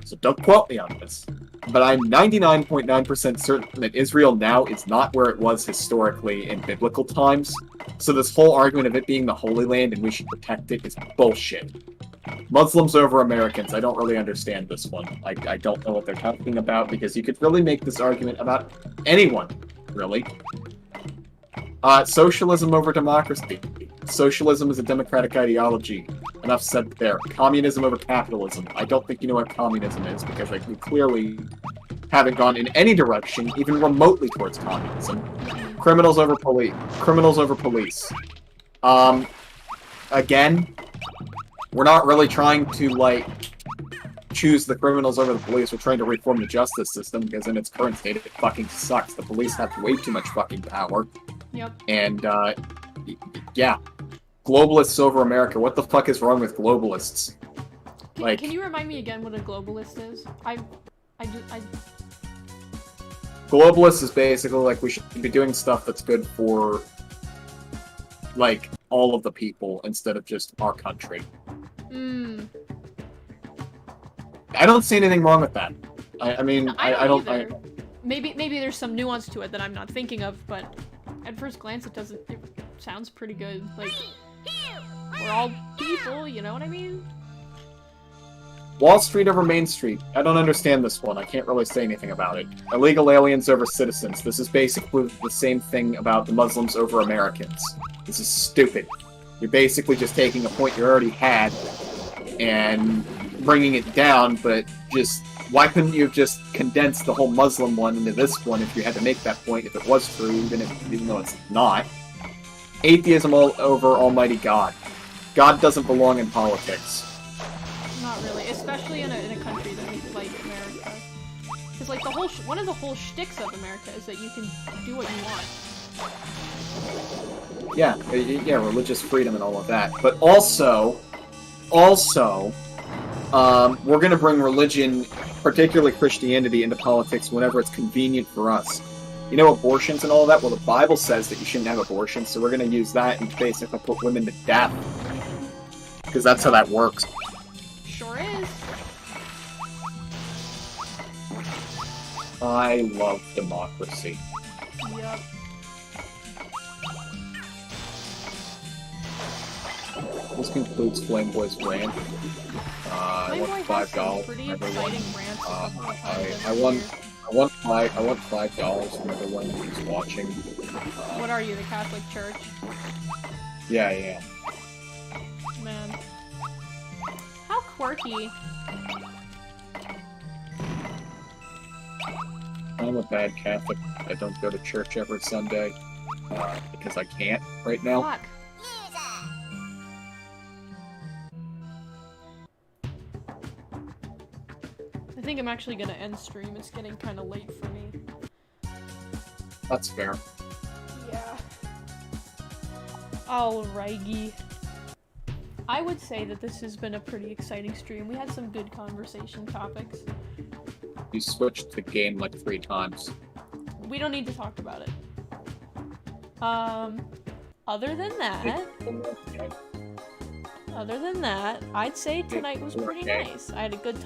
so don't quote me on this, but I'm 99.9% certain that Israel now is not where it was historically in biblical times. So this whole argument of it being the Holy Land and we should protect it is bullshit. Muslims over Americans, I don't really understand this one. I don't know what they're talking about, because you could really make this argument about anyone, really. Socialism over democracy. Socialism is a democratic ideology. Enough said there. Communism over capitalism. I don't think you know what communism is, because we clearly haven't gone in any direction, even remotely towards communism. Criminals over police. Criminals over police. Again, we're not really trying to, like, choose the criminals over the police. We're trying to reform the justice system, because in its current state, it fucking sucks. The police have way too much fucking power. Yep. And, yeah. Globalists over America. What the fuck is wrong with globalists? Can you remind me again what a globalist is? Globalist is basically, like, we should be doing stuff that's good for, like, all of the people instead of just our country. I don't see anything wrong with that. I mean, I don't. Maybe there's some nuance to it that I'm not thinking of, but at first glance, it sounds pretty good. Like, we're all people, you know what I mean? Wall Street over Main Street. I don't understand this one. I can't really say anything about it. Illegal aliens over citizens. This is basically the same thing about the Muslims over Americans. This is stupid. You're basically just taking a point you already had and bringing it down, but just, why couldn't you have just condensed the whole Muslim one into this one if you had to make that point, if it was true, even though it's not? Atheism over Almighty God. God doesn't belong in politics. especially in a country that we like America. Because like one of the whole shticks of America is that you can do what you want. Yeah, yeah, religious freedom and all of that. But also, we're gonna bring religion, particularly Christianity, into politics whenever it's convenient for us. You know, abortions and all of that? Well, the Bible says that you shouldn't have abortions, so we're gonna use that and basically put women to death. Because that's how that works. Sure is. I love democracy. Yup. This concludes Flameboy's rant. I want $5. Pretty exciting rants. I want $5 from everyone who's watching. What are you, the Catholic Church? Yeah. Man. How quirky. I'm a bad Catholic. I don't go to church every Sunday. Because I can't right now. Fuck. I think I'm actually gonna end stream. It's getting kind of late for me. That's fair. Yeah. Alrighty. I would say that this has been a pretty exciting stream. We had some good conversation topics. You switched the game like 3 times. We don't need to talk about it. Other than that, I'd say tonight was pretty nice. I had a good time.